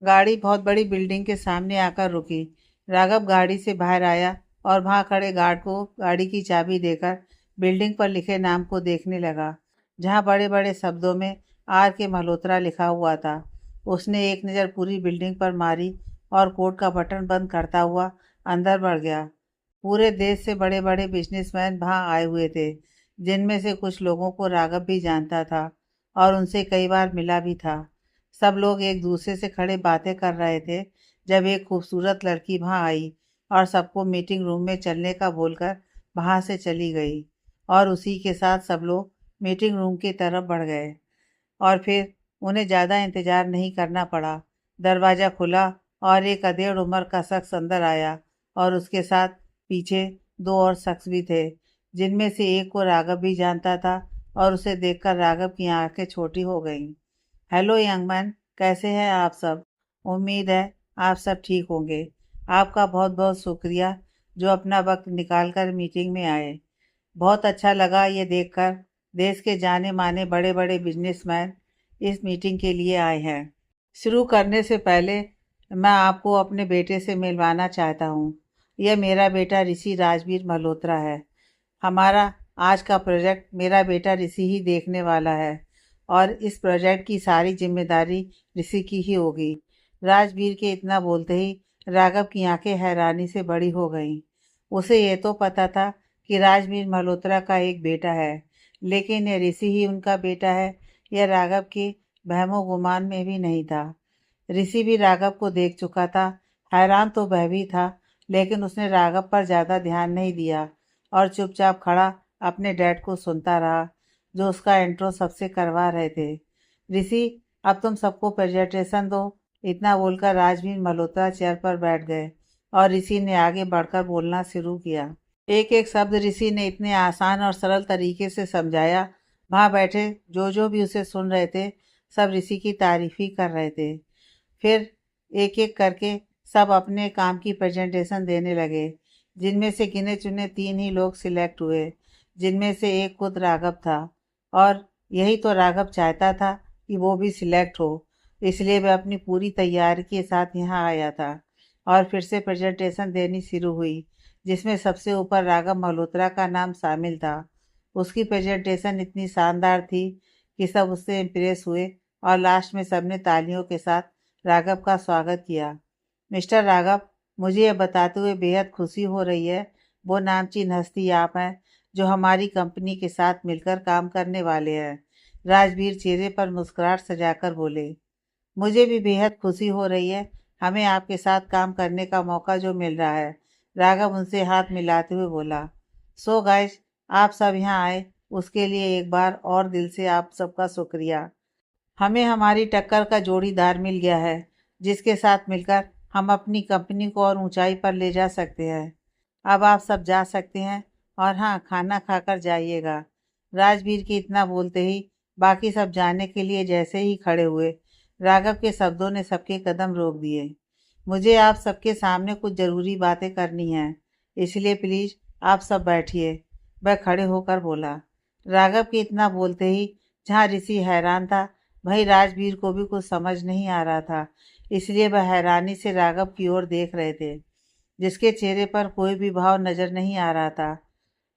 गाड़ी बहुत बड़ी बिल्डिंग के सामने आकर रुकी। राघव गाड़ी से बाहर आया और वहां खड़े गार्ड को गाड़ी की चाबी देकर बिल्डिंग पर लिखे नाम को देखने लगा, जहां बड़े बड़े शब्दों में आर के मल्होत्रा लिखा हुआ था। उसने एक नज़र पूरी बिल्डिंग पर मारी और कोर्ट का बटन बंद करता हुआ अंदर बढ़ गया। पूरे देश से बड़े बड़े बिजनेसमैन वहां आए हुए थे, जिनमें से कुछ लोगों को राघव भी जानता था और उनसे कई बार मिला भी था। सब लोग एक दूसरे से खड़े बातें कर रहे थे जब एक खूबसूरत लड़की वहां आई और सबको मीटिंग रूम में चलने का बोलकर वहां से चली गई, और उसी के साथ सब लोग मीटिंग रूम की तरफ बढ़ गए। और फिर उन्हें ज़्यादा इंतज़ार नहीं करना पड़ा। दरवाज़ा खुला और एक अधेड़ उम्र का शख्स अंदर आया, और उसके साथ पीछे दो और शख्स भी थे, जिनमें से एक को राघव भी जानता था, और उसे देखकर राघव की आंखें छोटी हो गईं। हेलो यंग मैन, कैसे हैं आप सब? उम्मीद है आप सब ठीक होंगे। आपका बहुत बहुत शुक्रिया जो अपना वक्त निकाल कर मीटिंग में आए। बहुत अच्छा लगा ये देखकर देश के जाने माने बड़े बड़े बिजनेसमैन इस मीटिंग के लिए आए हैं। शुरू करने से पहले मैं आपको अपने बेटे से मिलवाना चाहता हूँ। यह मेरा बेटा ऋषि राजवीर मल्होत्रा है। हमारा आज का प्रोजेक्ट मेरा बेटा ऋषि ही देखने वाला है, और इस प्रोजेक्ट की सारी जिम्मेदारी ऋषि की ही होगी। राजवीर के इतना बोलते ही राघव की आंखें हैरानी से बड़ी हो गईं। उसे ये तो पता था कि राजवीर मल्होत्रा का एक बेटा है, लेकिन यह ऋषि ही उनका बेटा है, यह राघव के वहमो गुमान में भी नहीं था। ऋषि भी राघव को देख चुका था। हैरान तो वह भी था, लेकिन उसने राघव पर ज़्यादा ध्यान नहीं दिया और चुपचाप खड़ा अपने डैड को सुनता रहा, जो उसका इंट्रो सबसे करवा रहे थे। ऋषि, अब तुम सबको प्रेजेंटेशन दो। इतना बोलकर राजवीर मल्होत्रा चेयर पर बैठ गए और ऋषि ने आगे बढ़कर बोलना शुरू किया। एक एक शब्द ऋषि ने इतने आसान और सरल तरीके से समझाया, वहाँ बैठे जो भी उसे सुन रहे थे सब ऋषि की तारीफ ही कर रहे थे। फिर एक एक करके सब अपने काम की प्रेजेंटेशन देने लगे, जिनमें से गिने चुने 3 ही लोग सिलेक्ट हुए, जिनमें से एक खुद राघव था। और यही तो राघव चाहता था कि वो भी सिलेक्ट हो, इसलिए वह अपनी पूरी तैयारी के साथ यहाँ आया था। और फिर से प्रेजेंटेशन देनी शुरू हुई, जिसमें सबसे ऊपर राघव मल्होत्रा का नाम शामिल था। उसकी प्रेजेंटेशन इतनी शानदार थी कि सब उससे इम्प्रेस हुए, और लास्ट में सबने तालियों के साथ राघव का स्वागत किया। मिस्टर राघव, मुझे यह बताते हुए बेहद खुशी हो रही है, वो नामचीन हस्ती आप हैं जो हमारी कंपनी के साथ मिलकर काम करने वाले हैं। राजवीर चेहरे पर मुस्कुराहट सजाकर बोले। मुझे भी बेहद खुशी हो रही है, हमें आपके साथ काम करने का मौका जो मिल रहा है। राघव उनसे हाथ मिलाते हुए बोला। सो गाइस, आप सब यहाँ आए उसके लिए एक बार और दिल से आप सबका शुक्रिया। हमें हमारी टक्कर का जोड़ीदार मिल गया है, जिसके साथ मिलकर हम अपनी कंपनी को और ऊंचाई पर ले जा सकते हैं। अब आप सब जा सकते हैं, और हाँ, खाना खाकर जाइएगा। राजवीर के इतना बोलते ही बाकी सब जाने के लिए जैसे ही खड़े हुए, राघव के शब्दों ने सबके कदम रोक दिए। मुझे आप सबके सामने कुछ ज़रूरी बातें करनी हैं, इसलिए प्लीज़ आप सब बैठिए। वह खड़े होकर बोला। राघव के इतना बोलते ही जहाँ ऋषि हैरान था, वहीं राजवीर को भी कुछ समझ नहीं आ रहा था, इसलिए वह हैरानी से राघव की ओर देख रहे थे, जिसके चेहरे पर कोई भी भाव नजर नहीं आ रहा था।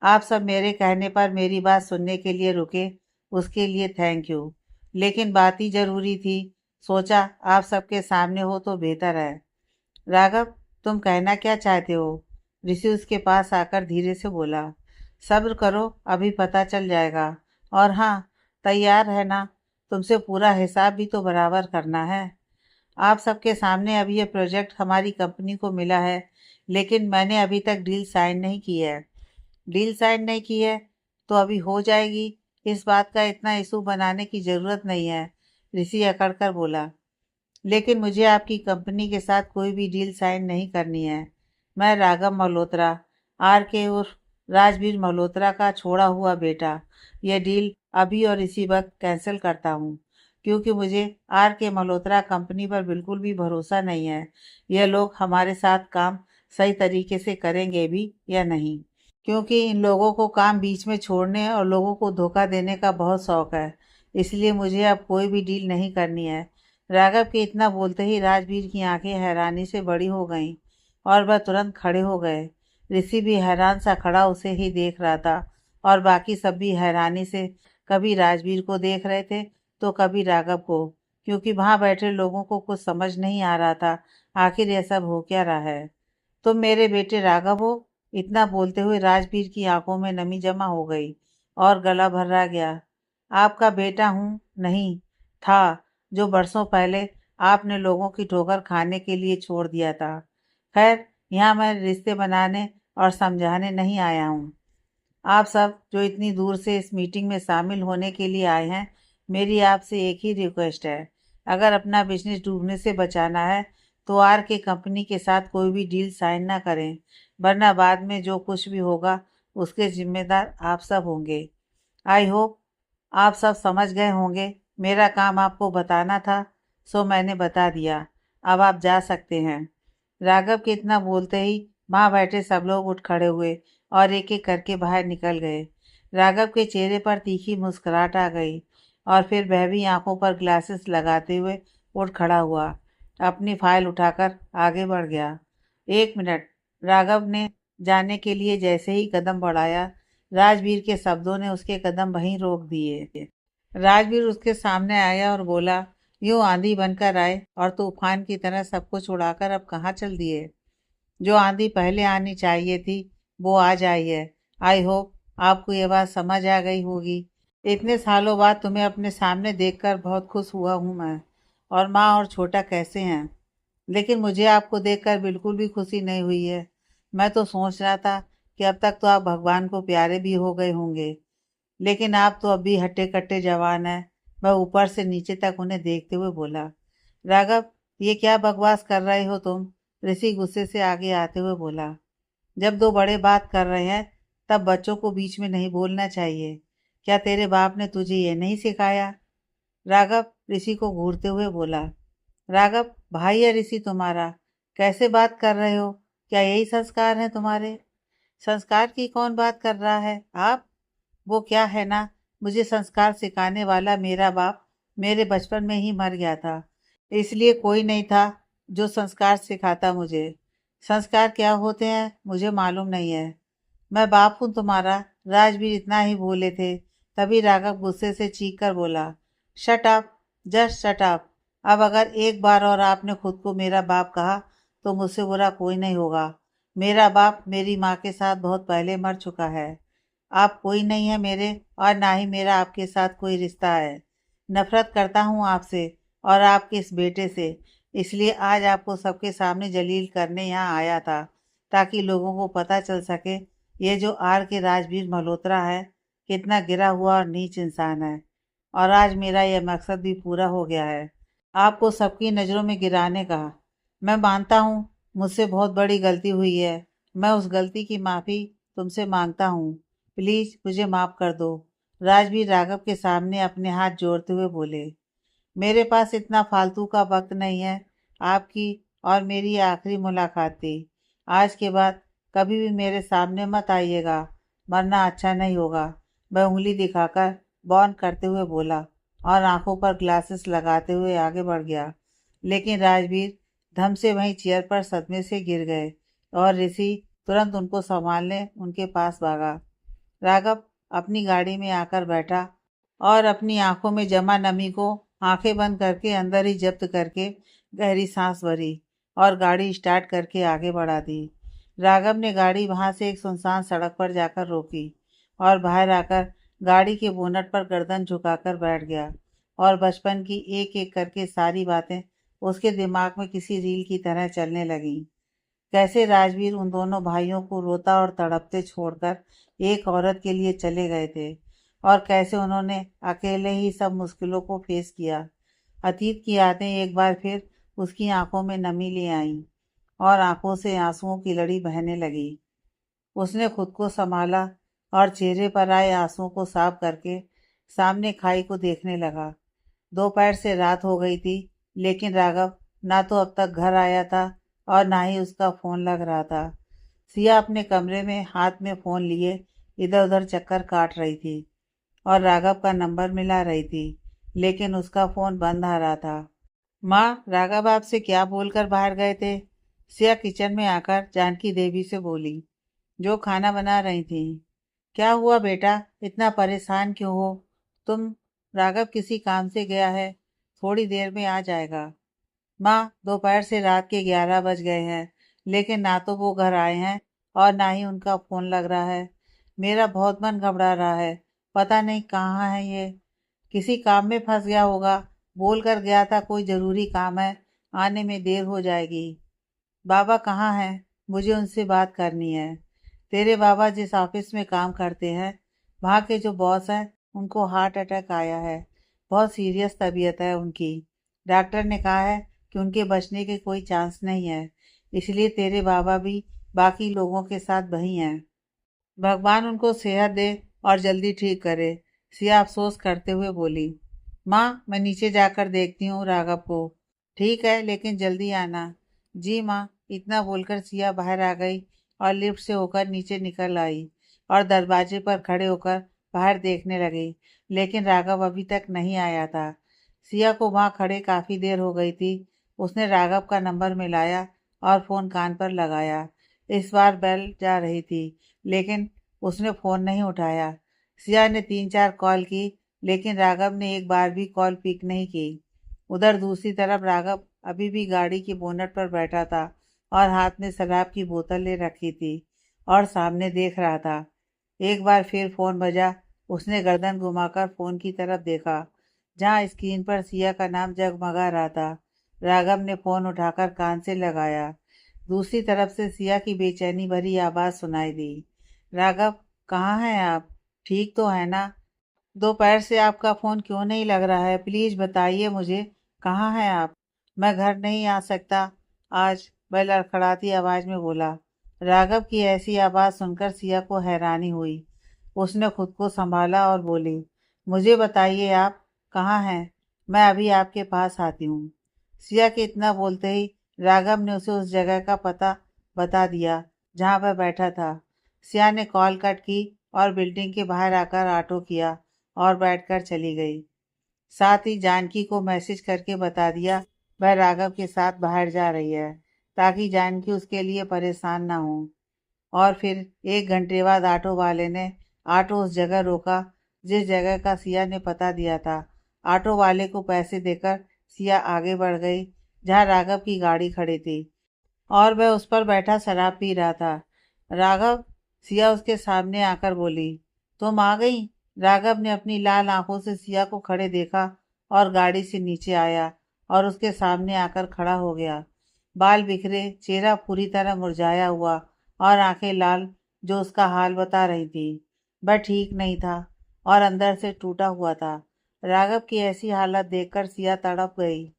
आप सब मेरे कहने पर मेरी बात सुनने के लिए रुके, उसके लिए थैंक यू। लेकिन बात ही जरूरी थी, सोचा आप सबके सामने हो तो बेहतर है। राघव, तुम कहना क्या चाहते हो? ऋषि उसके पास आकर धीरे से बोला। सब्र करो, अभी पता चल जाएगा। और हाँ, तैयार रहना, तुमसे पूरा हिसाब भी तो बराबर करना है। आप सबके सामने अभी ये प्रोजेक्ट हमारी कंपनी को मिला है, लेकिन मैंने अभी तक डील साइन नहीं की है। डील साइन नहीं की है तो अभी हो जाएगी, इस बात का इतना इशू बनाने की ज़रूरत नहीं है, ऋषि अकड़ कर बोला। लेकिन मुझे आपकी कंपनी के साथ कोई भी डील साइन नहीं करनी है। मैं राघव मल्होत्रा, आर के उर्फ राजवीर मल्होत्रा का छोड़ा हुआ बेटा, यह डील अभी और इसी वक्त कैंसिल करता हूँ, क्योंकि मुझे आर के मल्होत्रा कंपनी पर बिल्कुल भी भरोसा नहीं है। यह लोग हमारे साथ काम सही तरीके से करेंगे भी या नहीं, क्योंकि इन लोगों को काम बीच में छोड़ने और लोगों को धोखा देने का बहुत शौक है। इसलिए मुझे अब कोई भी डील नहीं करनी है। राघव के इतना बोलते ही राजवीर की आंखें हैरानी से बड़ी हो गईं और वह तुरंत खड़े हो गए। ऋषि भी हैरान सा खड़ा उसे ही देख रहा था और बाकी सब भी हैरानी से कभी राजवीर को देख रहे थे तो कभी राघव को, क्योंकि वहां बैठे लोगों को कुछ समझ नहीं आ रहा था आखिर यह सब हो क्या रहा है। तुम मेरे बेटे राघव हो? इतना बोलते हुए राजवीर की आंखों में नमी जमा हो गई और गला भर्रा गया। आपका बेटा हूँ? नहीं, था, जो बरसों पहले आपने लोगों की ठोकर खाने के लिए छोड़ दिया था। खैर, यहाँ मैं रिश्ते बनाने और समझाने नहीं आया हूँ। आप सब जो इतनी दूर से इस मीटिंग में शामिल होने के लिए आए हैं, मेरी आपसे एक ही रिक्वेस्ट है। अगर अपना बिजनेस डूबने से बचाना है तो आर के कंपनी के साथ कोई भी डील साइन ना करें, वरना बाद में जो कुछ भी होगा उसके जिम्मेदार आप सब होंगे। आई होप आप सब समझ गए होंगे। मेरा काम आपको बताना था, सो मैंने बता दिया। अब आप जा सकते हैं। राघव के इतना बोलते ही वहां बैठे सब लोग उठ खड़े हुए और एक एक करके बाहर निकल गए। राघव के चेहरे पर तीखी मुस्कुराहट आ गई और फिर वह भी आंखों पर ग्लासेस लगाते हुए उठ खड़ा हुआ। अपनी फाइल उठाकर आगे बढ़ गया। 1 मिनट, राघव ने जाने के लिए जैसे ही कदम बढ़ाया, राजवीर के शब्दों ने उसके कदम वहीं रोक दिए। राजवीर उसके सामने आया और बोला, यूं आंधी बनकर आए और तूफान की तरह सब कुछ उड़ाकर अब कहाँ चल दिए? जो आंधी पहले आनी चाहिए थी वो आज आई है। आई होप आपको ये बात समझ आ गई होगी। इतने सालों बाद तुम्हें अपने सामने देखकर बहुत खुश हुआ हूँ मैं। और माँ और छोटा कैसे हैं? लेकिन मुझे आपको देखकर बिल्कुल भी खुशी नहीं हुई है। मैं तो सोच रहा था कि अब तक तो आप भगवान को प्यारे भी हो गए होंगे, लेकिन आप तो अब भी हट्टे कट्टे जवान हैं। वह ऊपर से नीचे तक उन्हें देखते हुए बोला। राघव, ये क्या बकवास कर रहे हो तुम? ऋषि गुस्से से आगे आते हुए बोला। जब दो बड़े बात कर रहे हैं तब बच्चों को बीच में नहीं बोलना चाहिए। क्या तेरे बाप ने तुझे ये नहीं सिखाया? राघव ऋषि को घूरते हुए बोला। राघव, भाई है ऋषि तुम्हारा, कैसे बात कर रहे हो? क्या यही संस्कार है तुम्हारे? संस्कार की कौन बात कर रहा है? आप? वो क्या है ना, मुझे संस्कार सिखाने वाला मेरा बाप मेरे बचपन में ही मर गया था, इसलिए कोई नहीं था जो संस्कार सिखाता मुझे। संस्कार क्या होते हैं मुझे मालूम नहीं है। मैं बाप हूँ तुम्हारा? राजवीर इतना ही बोले थे, तभी राघव गुस्से से चीख कर बोला, shut up, just shut up. अब अगर एक बार और आपने खुद को मेरा बाप कहा तो मुझसे बुरा कोई नहीं होगा। मेरा बाप मेरी माँ के साथ बहुत पहले मर चुका है। आप कोई नहीं है मेरे, और ना ही मेरा आपके साथ कोई रिश्ता है। नफरत करता हूँ आपसे और आपके इस बेटे से, इसलिए आज आपको सबके सामने जलील करने यहाँ आया था, ताकि लोगों को पता चल सके ये जो आर के राजवीर मल्होत्रा है कितना गिरा हुआ और नीच इंसान है। और आज मेरा यह मकसद भी पूरा हो गया है, आपको सबकी नज़रों में गिराने का। मैं मानता हूँ मुझसे बहुत बड़ी गलती हुई है। मैं उस गलती की माफ़ी तुमसे मांगता हूँ। प्लीज़ मुझे माफ़ कर दो। राजवीर राघव के सामने अपने हाथ जोड़ते हुए बोले। मेरे पास इतना फालतू का वक्त नहीं है। आपकी और मेरी ये आखिरी मुलाकात थी। आज के बाद कभी भी मेरे सामने मत आइएगा, वरना अच्छा नहीं होगा। वह उंगली दिखाकर बॉन करते हुए बोला और आंखों पर ग्लासेस लगाते हुए आगे बढ़ गया। लेकिन राजवीर धम से वहीं चेयर पर सदमे से गिर गए और ऋषि तुरंत उनको संभालने उनके पास भागा। राघव अपनी गाड़ी में आकर बैठा और अपनी आंखों में जमा नमी को आंखें बंद करके अंदर ही जब्त करके गहरी सांस भरी और गाड़ी स्टार्ट करके आगे बढ़ा दी। राघव ने गाड़ी वहां से एक सुनसान सड़क पर जाकर रोकी और बाहर आकर गाड़ी के बोनट पर गर्दन झुकाकर बैठ गया और बचपन की एक एक करके सारी बातें उसके दिमाग में किसी रील की तरह चलने लगीं। कैसे राजवीर उन दोनों भाइयों को रोता और तड़पते छोड़कर एक औरत के लिए चले गए थे, और कैसे उन्होंने अकेले ही सब मुश्किलों को फेस किया। अतीत की यादें एक बार फिर उसकी आंखों में नमी ले आईं और आंखों से आंसुओं की लड़ी बहने लगी। उसने खुद को संभाला और चेहरे पर आए आंसुओं को साफ करके सामने खाई को देखने लगा। दोपहर से रात हो गई थी, लेकिन राघव ना तो अब तक घर आया था और ना ही उसका फ़ोन लग रहा था। सिया अपने कमरे में हाथ में फ़ोन लिए इधर उधर चक्कर काट रही थी और राघव का नंबर मिला रही थी, लेकिन उसका फ़ोन बंद आ रहा था। माँ, राघव आपसे क्या बोलकर बाहर गए थे? सिया किचन में आकर जानकी देवी से बोली, जो खाना बना रही थी। क्या हुआ बेटा, इतना परेशान क्यों हो तुम? राघव किसी काम से गया है, थोड़ी देर में आ जाएगा। माँ, दोपहर से रात के 11 बज गए हैं, लेकिन ना तो वो घर आए हैं और ना ही उनका फोन लग रहा है। मेरा बहुत मन घबरा रहा है, पता नहीं कहाँ है ये। किसी काम में फंस गया होगा, बोल कर गया था कोई जरूरी काम है, आने में देर हो जाएगी। बाबा कहाँ हैं? मुझे उनसे बात करनी है। तेरे बाबा जिस ऑफिस में काम करते हैं, वहाँ के जो बॉस हैं, उनको हार्ट अटैक आया है। बहुत सीरियस तबीयत है उनकी। डॉक्टर ने कहा है कि उनके बचने के कोई चांस नहीं है। इसलिए तेरे बाबा भी बाकी लोगों के साथ वहीं हैं। भगवान उनको सेहत दे और जल्दी ठीक करे। सिया अफसोस करते हुए बोली। माँ, मैं नीचे जाकर देखती हूँ राघव को। ठीक है, लेकिन जल्दी आना। जी माँ। इतना बोलकर सिया बाहर आ गई और लिफ्ट से होकर नीचे निकल आई और दरवाजे पर खड़े होकर बाहर देखने लगी, लेकिन राघव अभी तक नहीं आया था। सिया को वहाँ खड़े काफी देर हो गई थी। उसने राघव का नंबर मिलाया और फोन कान पर लगाया। इस बार बेल जा रही थी, लेकिन उसने फ़ोन नहीं उठाया। सिया ने 3-4 कॉल की, लेकिन राघव ने एक बार भी कॉल पिक नहीं की। उधर दूसरी तरफ राघव अभी भी गाड़ी की बोनट पर बैठा था और हाथ में शराब की बोतल ले रखी थी और सामने देख रहा था। एक बार फिर फ़ोन बजा। उसने गर्दन घुमाकर फ़ोन की तरफ देखा, जहाँ स्क्रीन पर सिया का नाम जगमगा रहा था। राघव ने फ़ोन उठाकर कान से लगाया। दूसरी तरफ से सिया की बेचैनी भरी आवाज़ सुनाई दी। राघव, कहाँ हैं आप? ठीक तो है ना? दोपहर से आपका फ़ोन क्यों नहीं लग रहा है? प्लीज़ बताइए मुझे, कहाँ हैं आप? मैं घर नहीं आ सकता आज, वह लड़खड़ाती आवाज़ में बोला। राघव की ऐसी आवाज़ सुनकर सिया को हैरानी हुई। उसने खुद को संभाला और बोली, मुझे बताइए आप कहाँ हैं? मैं अभी आपके पास आती हूँ। सिया के इतना बोलते ही राघव ने उसे उस जगह का पता बता दिया जहाँ वह बैठा था। सिया ने कॉल कट की और बिल्डिंग के बाहर आकर ऑटो किया और बैठकर चली गई। साथ ही जानकी को मैसेज करके बता दिया वह राघव के साथ बाहर जा रही है, ताकि जानकी उसके लिए परेशान ना हो। और फिर 1 घंटे बाद ऑटो वाले ने ऑटो उस जगह रोका जिस जगह का सिया ने पता दिया था। ऑटो वाले को पैसे देकर सिया आगे बढ़ गई, जहाँ राघव की गाड़ी खड़ी थी और वह उस पर बैठा शराब पी रहा था। राघव, सिया उसके सामने आकर बोली, तुम आ गई? राघव ने अपनी लाल आंखों से सिया को खड़े देखा और गाड़ी से नीचे आया और उसके सामने आकर खड़ा हो गया। बाल बिखरे, चेहरा पूरी तरह मुरझाया हुआ और आंखें लाल, जो उसका हाल बता रही थी। वह ठीक नहीं था और अंदर से टूटा हुआ था। राघव की ऐसी हालत देखकर सिया तड़प गई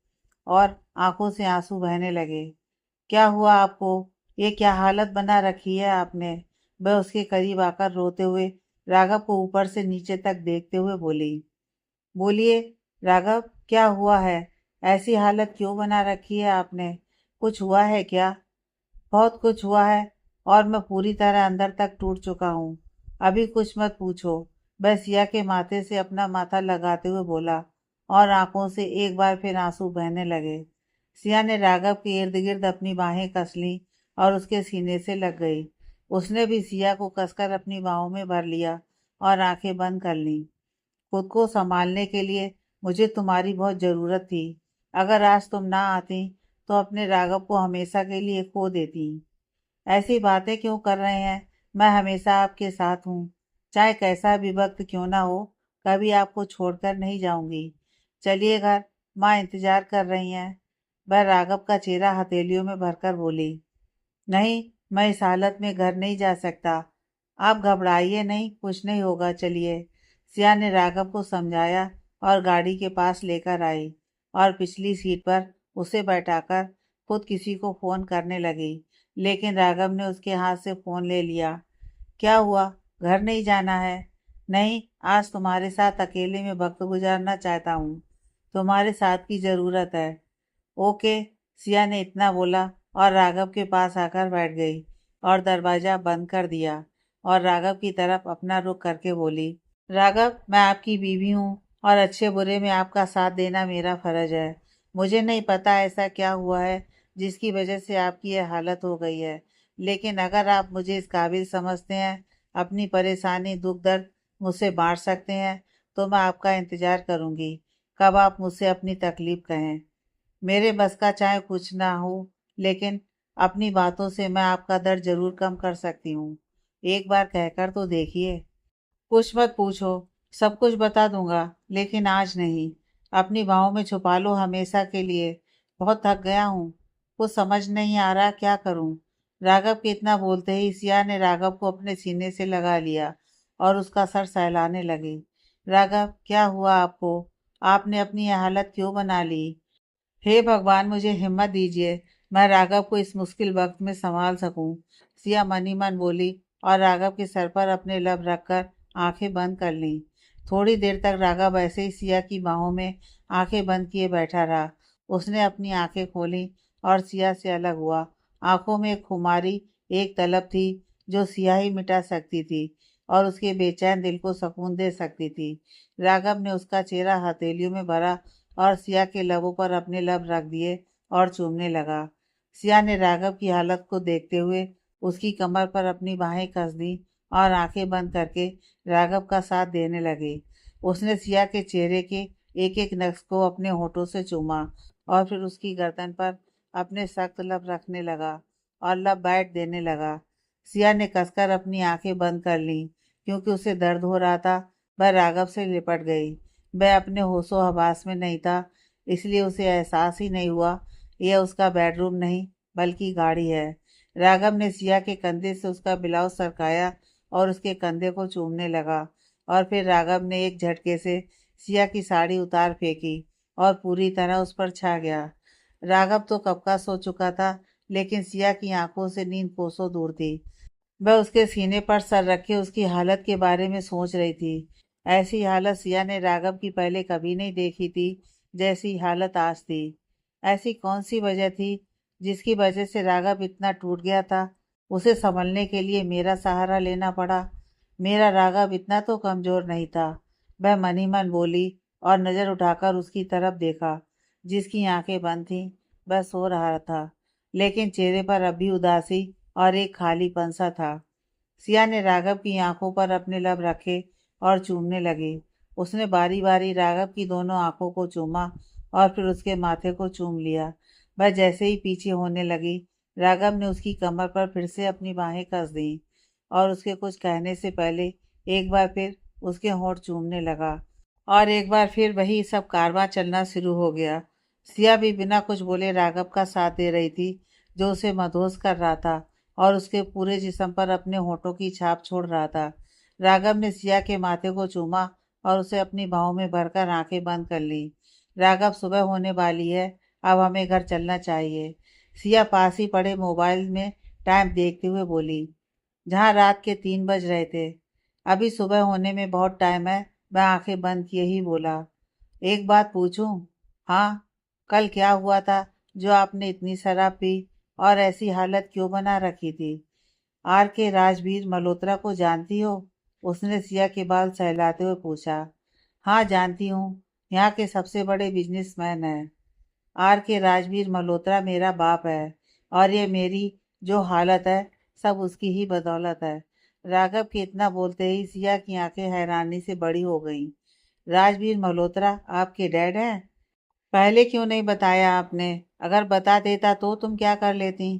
और आंखों से आंसू बहने लगे। क्या हुआ आपको? ये क्या हालत बना रखी है आपने? वह उसके करीब आकर रोते हुए राघव को ऊपर से नीचे तक देखते हुए बोली। बोलिए राघव, क्या हुआ है? ऐसी हालत क्यों बना रखी है आपने? कुछ हुआ है क्या? बहुत कुछ हुआ है और मैं पूरी तरह अंदर तक टूट चुका हूँ। अभी कुछ मत पूछो। वह सिया के माथे से अपना माथा लगाते हुए बोला और आंखों से एक बार फिर आंसू बहने लगे। सिया ने राघव के इर्द गिर्द अपनी बाहें कस लीं और उसके सीने से लग गई। उसने भी सिया को कसकर अपनी बाहों में भर लिया और आंखें बंद कर लीं। खुद को संभालने के लिए मुझे तुम्हारी बहुत ज़रूरत थी। अगर आज तुम ना आती तो अपने राघव को हमेशा के लिए खो देती। ऐसी बातें क्यों कर रहे हैं? मैं हमेशा आपके साथ हूँ। चाहे कैसा भी वक्त क्यों ना हो, कभी आपको छोड़कर नहीं जाऊंगी। चलिए घर, माँ इंतजार कर रही हैं। वह राघव का चेहरा हथेलियों में भरकर बोली। नहीं, मैं इस हालत में घर नहीं जा सकता। आप घबराइए नहीं, कुछ नहीं होगा, चलिए। सिया ने राघव को समझाया और गाड़ी के पास लेकर आई और पिछली सीट पर उसे बैठाकर खुद किसी को फोन करने लगी, लेकिन राघव ने उसके हाथ से फोन ले लिया। क्या हुआ, घर नहीं जाना है? नहीं, आज तुम्हारे साथ अकेले में वक्त गुजारना चाहता हूँ। तुम्हारे साथ की ज़रूरत है। ओके, सिया ने इतना बोला और राघव के पास आकर बैठ गई और दरवाज़ा बंद कर दिया और राघव की तरफ अपना रुख करके बोली। राघव, मैं आपकी बीवी हूँ और अच्छे बुरे में आपका साथ देना मेरा फ़र्ज है। मुझे नहीं पता ऐसा क्या हुआ है जिसकी वजह से आपकी यह हालत हो गई है, लेकिन अगर आप मुझे इस काबिल समझते हैं, अपनी परेशानी दुख दर्द मुझसे बांट सकते हैं, तो मैं आपका इंतज़ार करूंगी कब आप मुझसे अपनी तकलीफ़ कहें। मेरे बस का चाहे कुछ ना हो, लेकिन अपनी बातों से मैं आपका दर्द ज़रूर कम कर सकती हूँ। एक बार कहकर तो देखिए। कुछ मत पूछो, सब कुछ बता दूंगा, लेकिन आज नहीं। अपनी बाहों में छुपा लो हमेशा के लिए। बहुत थक गया हूँ। कुछ समझ नहीं आ रहा क्या करूँ। राघव के इतना बोलते ही सिया ने राघव को अपने सीने से लगा लिया और उसका सर सहलाने लगी। राघव, क्या हुआ आपको? आपने अपनी यह हालत क्यों बना ली? हे भगवान, मुझे हिम्मत दीजिए, मैं राघव को इस मुश्किल वक्त में संभाल सकूं। सिया मन ही मन बोली और राघव के सर पर अपने लब रखकर आंखें बंद कर लीं। थोड़ी देर तक राघव ऐसे ही सिया की बाहों में आंखें बंद किए बैठा रहा। उसने अपनी आंखें खोली और सिया से अलग हुआ। आंखों में एक खुमारी, एक तलब थी जो सियाही मिटा सकती थी और उसके बेचैन दिल को सुकून दे सकती थी। राघव ने उसका चेहरा हथेलियों में भरा और सिया के लबों पर अपने लब रख दिए और चूमने लगा। सिया ने राघव की हालत को देखते हुए उसकी कमर पर अपनी बाहें कस दी और आंखें बंद करके राघव का साथ देने लगी। उसने सिया के चेहरे के एक एक नक्श को अपने होठों से चूमा और फिर उसकी गर्दन पर अपने सख्त लब रखने लगा और लब बैठ देने लगा। सिया ने कसकर अपनी आंखें बंद कर लीं क्योंकि उसे दर्द हो रहा था। वह राघव से लिपट गई। वह अपने होशो हवास में नहीं था, इसलिए उसे एहसास ही नहीं हुआ यह उसका बेडरूम नहीं बल्कि गाड़ी है। राघव ने सिया के कंधे से उसका ब्लाउज सरकाया और उसके कंधे को चूमने लगा और फिर राघव ने एक झटके से सिया की साड़ी उतार फेंकी और पूरी तरह उस पर छा गया। राघव तो कब का सो चुका था, लेकिन सिया की आंखों से नींद कोसों दूर थी। वह उसके सीने पर सर रखे उसकी हालत के बारे में सोच रही थी। ऐसी हालत सिया ने राघव की पहले कभी नहीं देखी थी जैसी हालत आज थी। ऐसी कौन सी वजह थी जिसकी वजह से राघव इतना टूट गया था? उसे संभलने के लिए मेरा सहारा लेना पड़ा। मेरा राघव इतना तो कमजोर नहीं था। वह मन ही मन बोली और नजर उठाकर उसकी तरफ देखा जिसकी आंखें बंद थीं। वह सो रहा था, लेकिन चेहरे पर अब भी उदासी और एक खालीपन सा था। सिया ने राघव की आंखों पर अपने लब रखे और चूमने लगी। उसने बारी बारी राघव की दोनों आंखों को चूमा और फिर उसके माथे को चूम लिया। वह जैसे ही पीछे होने लगी, राघव ने उसकी कमर पर फिर से अपनी बाहें कस दी और उसके कुछ कहने से पहले एक बार फिर उसके होंठ चूमने लगा और एक बार फिर वही सब कारवां चलना शुरू हो गया। सिया भी बिना कुछ बोले राघव का साथ दे रही थी, जो उसे मदहोश कर रहा था और उसके पूरे जिस्म पर अपने होठों की छाप छोड़ रहा था। राघव ने सिया के माथे को चूमा और उसे अपनी बाहों में भरकर आंखें बंद कर ली। राघव, सुबह होने वाली है, अब हमें घर चलना चाहिए। सिया पास ही पड़े मोबाइल में टाइम देखते हुए बोली, जहाँ रात के 3 बज रहे थे। अभी सुबह होने में बहुत टाइम है। वह आंखें बंद किए ही बोला, एक बात पूछूं? हाँ, कल क्या हुआ था जो आपने इतनी शराब पी और ऐसी हालत क्यों बना रखी थी? आर के राजवीर मल्होत्रा को जानती हो? उसने सिया के बाल सहलाते हुए पूछा। हाँ, जानती हूँ। यहाँ के सबसे बड़े बिजनेसमैन हैं। आर के राजवीर मल्होत्रा मेरा बाप है और ये मेरी जो हालत है सब उसकी ही बदौलत है। राघव के इतना बोलते ही सिया की आंखें हैरानी से बड़ी हो गईं। राजवीर मल्होत्रा आपके डैड हैं? पहले क्यों नहीं बताया आपने? अगर बता देता तो तुम क्या कर लेती?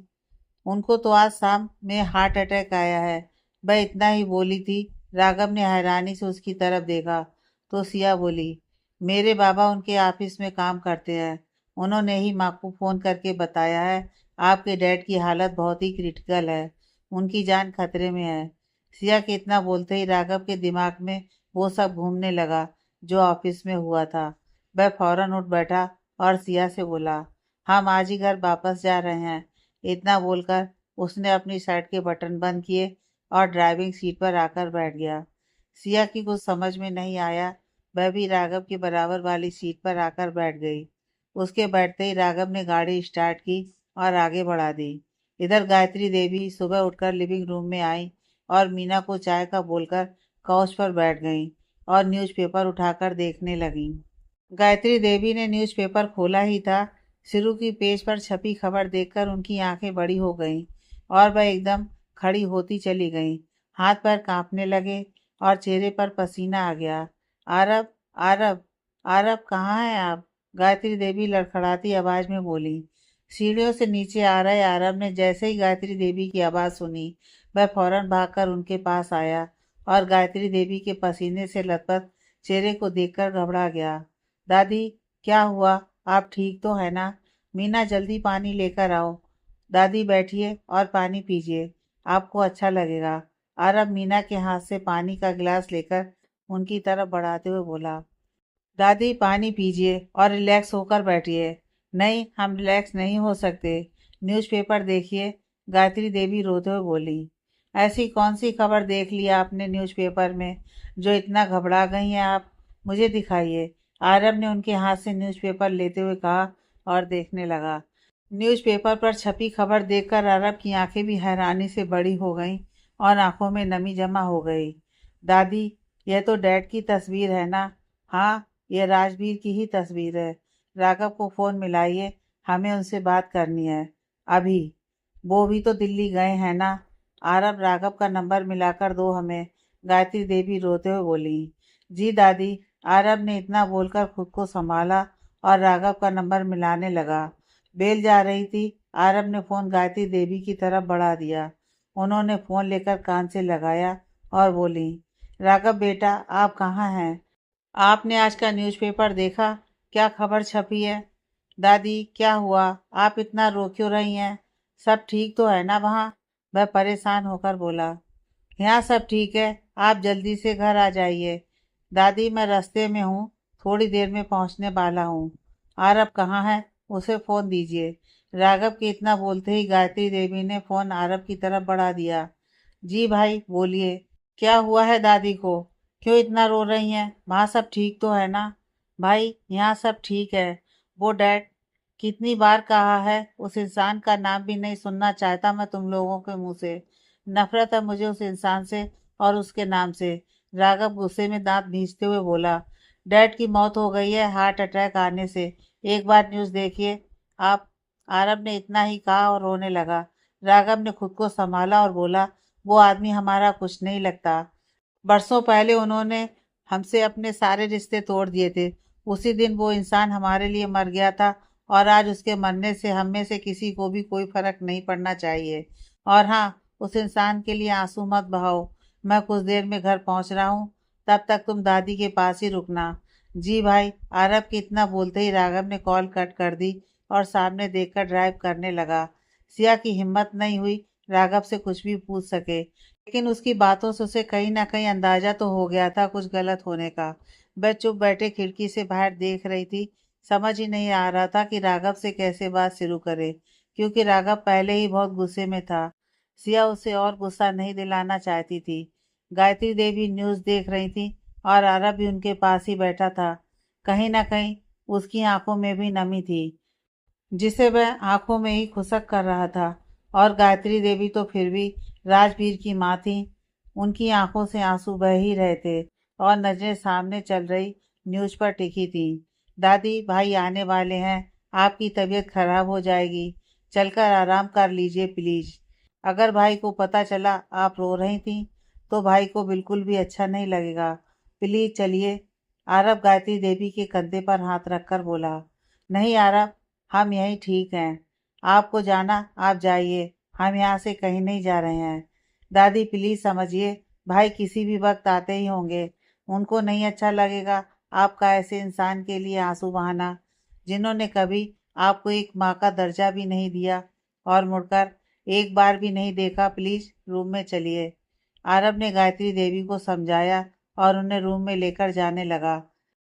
उनको तो आज शाम में हार्ट अटैक आया है। वह इतना ही बोली थी। राघव ने हैरानी से उसकी तरफ देखा तो सिया बोली, मेरे बाबा उनके ऑफिस में काम करते हैं। उन्होंने ही माँ को फ़ोन करके बताया है आपके डैड की हालत बहुत ही क्रिटिकल है, उनकी जान खतरे में है। सिया के इतना बोलते ही राघव के दिमाग में वो सब घूमने लगा जो ऑफिस में हुआ था। वह फौरन उठ बैठा और सिया से बोला, हम आज ही घर वापस जा रहे हैं। इतना बोलकर उसने अपनी शर्ट के बटन बंद किए और ड्राइविंग सीट पर आकर बैठ गया। सिया की कुछ समझ में नहीं आया। वह भी राघव के बराबर वाली सीट पर आकर बैठ गई। उसके बैठते ही राघव ने गाड़ी स्टार्ट की और आगे बढ़ा दी। इधर गायत्री देवी सुबह उठकर लिविंग रूम में आई और मीना को चाय का बोलकर काउच पर बैठ गईं और न्यूज़पेपर उठाकर देखने लगीं। गायत्री देवी ने न्यूज़पेपर खोला ही था, शुरू की पेज पर छपी खबर देखकर उनकी आंखें बड़ी हो गईं और वह एकदम खड़ी होती चली गईं। हाथ पैर कांपने लगे और चेहरे पर पसीना आ गया। आरब, आरब, आरब कहाँ हैं आप? गायत्री देवी लड़खड़ाती आवाज में बोली। सीढ़ियों से नीचे आ रहे आरब ने जैसे ही गायत्री देवी की आवाज़ सुनी, वह फौरन भागकर उनके पास आया और गायत्री देवी के पसीने से लथपथ चेहरे को देखकर घबरा गया। दादी, क्या हुआ? आप ठीक तो है ना? मीना, जल्दी पानी लेकर आओ। दादी, बैठिए और पानी पीजिए, आपको अच्छा लगेगा। आरब मीना के हाथ से पानी का गिलास लेकर उनकी तरफ बढ़ाते हुए बोला। दादी, पानी पीजिए और रिलैक्स होकर बैठिए। नहीं, हम रिलैक्स नहीं हो सकते। न्यूज़पेपर देखिए, गायत्री देवी रोते हुए बोली। ऐसी कौन सी खबर देख ली आपने न्यूज़पेपर में जो इतना घबरा गई हैं आप? मुझे दिखाइए। आरब ने उनके हाथ से न्यूज़पेपर लेते हुए कहा और देखने लगा। न्यूज़पेपर पर छपी खबर देखकर आरब की आंखें भी हैरानी से बड़ी हो गईं और आंखों में नमी जमा हो गई। दादी, यह तो डैड की तस्वीर है ना? हाँ, यह राजवीर की ही तस्वीर है। राघव को फ़ोन मिलाइए, हमें उनसे बात करनी है। अभी। वो भी तो दिल्ली गए हैं ना? आरब, राघव का नंबर मिलाकर दो हमें। गायत्री देवी रोते हुए बोली। जी दादी। आरब ने इतना बोलकर खुद को संभाला और राघव का नंबर मिलाने लगा। बेल जा रही थी। आरब ने फ़ोन गायत्री देवी की तरफ बढ़ा दिया। उन्होंने फ़ोन लेकर कान से लगाया और बोली। राघव बेटा, आप कहाँ हैं? आपने आज का न्यूज़पेपर देखा? क्या खबर छपी है? दादी, क्या हुआ? आप इतना रो क्यों रही हैं? सब ठीक तो है ना वहाँ? वह परेशान होकर बोला। यहाँ सब ठीक है, आप जल्दी से घर आ जाइए। दादी, मैं रास्ते में हूँ, थोड़ी देर में पहुँचने वाला हूँ। आरब कहाँ है? उसे फ़ोन दीजिए। राघव के इतना बोलते ही गायत्री देवी ने फ़ोन आरब की तरफ बढ़ा दिया। जी भाई, बोलिए। क्या हुआ है दादी को? क्यों इतना रो रही हैं? वहाँ सब ठीक तो है ना? भाई, यहाँ सब ठीक है। वो डैड, कितनी बार कहा है, उस इंसान का नाम भी नहीं सुनना चाहता मैं तुम लोगों के मुंह से। नफरत है मुझे उस इंसान से और उसके नाम से। राघव गुस्से में दांत भींचते हुए बोला। डैड की मौत हो गई है हार्ट अटैक आने से। एक बार न्यूज़ देखिए आप। आरब ने इतना ही कहा और रोने लगा। राघव ने खुद को संभाला और बोला। वो आदमी हमारा कुछ नहीं लगता। बरसों पहले उन्होंने हमसे अपने सारे रिश्ते तोड़ दिए थे। उसी दिन वो इंसान हमारे लिए मर गया था और आज उसके मरने से हम में से किसी को भी कोई फर्क नहीं पड़ना चाहिए। और हाँ, उस इंसान के लिए आंसू मत बहाओ। मैं कुछ देर में घर पहुंच रहा हूँ, तब तक तुम दादी के पास ही रुकना। जी भाई। आरब के इतना बोलते ही राघव ने कॉल कट कर दी और सामने देखकर ड्राइव करने लगा। सिया की हिम्मत नहीं हुई राघव से कुछ भी पूछ सके, लेकिन उसकी बातों से उसे कहीं ना कहीं अंदाजा तो हो गया था कुछ गलत होने का। वह चुप बैठे खिड़की से बाहर देख रही थी। समझ ही नहीं आ रहा था कि राघव से कैसे बात शुरू करे, क्योंकि राघव पहले ही बहुत गुस्से में था। सिया उसे और गुस्सा नहीं दिलाना चाहती थी। गायत्री देवी न्यूज़ देख रही थी और आरब भी उनके पास ही बैठा था। कहीं ना कहीं उसकी आंखों में भी नमी थी, जिसे वह आंखों में ही खुशक कर रहा था। और गायत्री देवी तो फिर भी राजवीर की माँ थी। उनकी आंखों से आंसू बह ही रहे थे और नजरें सामने चल रही न्यूज़ पर टिकी थी। दादी, भाई आने वाले हैं, आपकी तबीयत खराब हो जाएगी, चलकर आराम कर लीजिए प्लीज। अगर भाई को पता चला आप रो रही थी तो भाई को बिल्कुल भी अच्छा नहीं लगेगा। प्लीज चलिए। आरब गायत्री देवी के कंधे पर हाथ रखकर बोला। नहीं आरब, हम यहीं ठीक हैं। आपको जाना आप जाइए, हम यहाँ से कहीं नहीं जा रहे हैं। दादी प्लीज समझिए, भाई किसी भी वक्त आते ही होंगे। उनको नहीं अच्छा लगेगा आपका ऐसे इंसान के लिए आंसू बहाना, जिन्होंने कभी आपको एक माँ का दर्जा भी नहीं दिया और मुड़कर एक बार भी नहीं देखा। प्लीज रूम में चलिए। आरब ने गायत्री देवी को समझाया और उन्हें रूम में लेकर जाने लगा।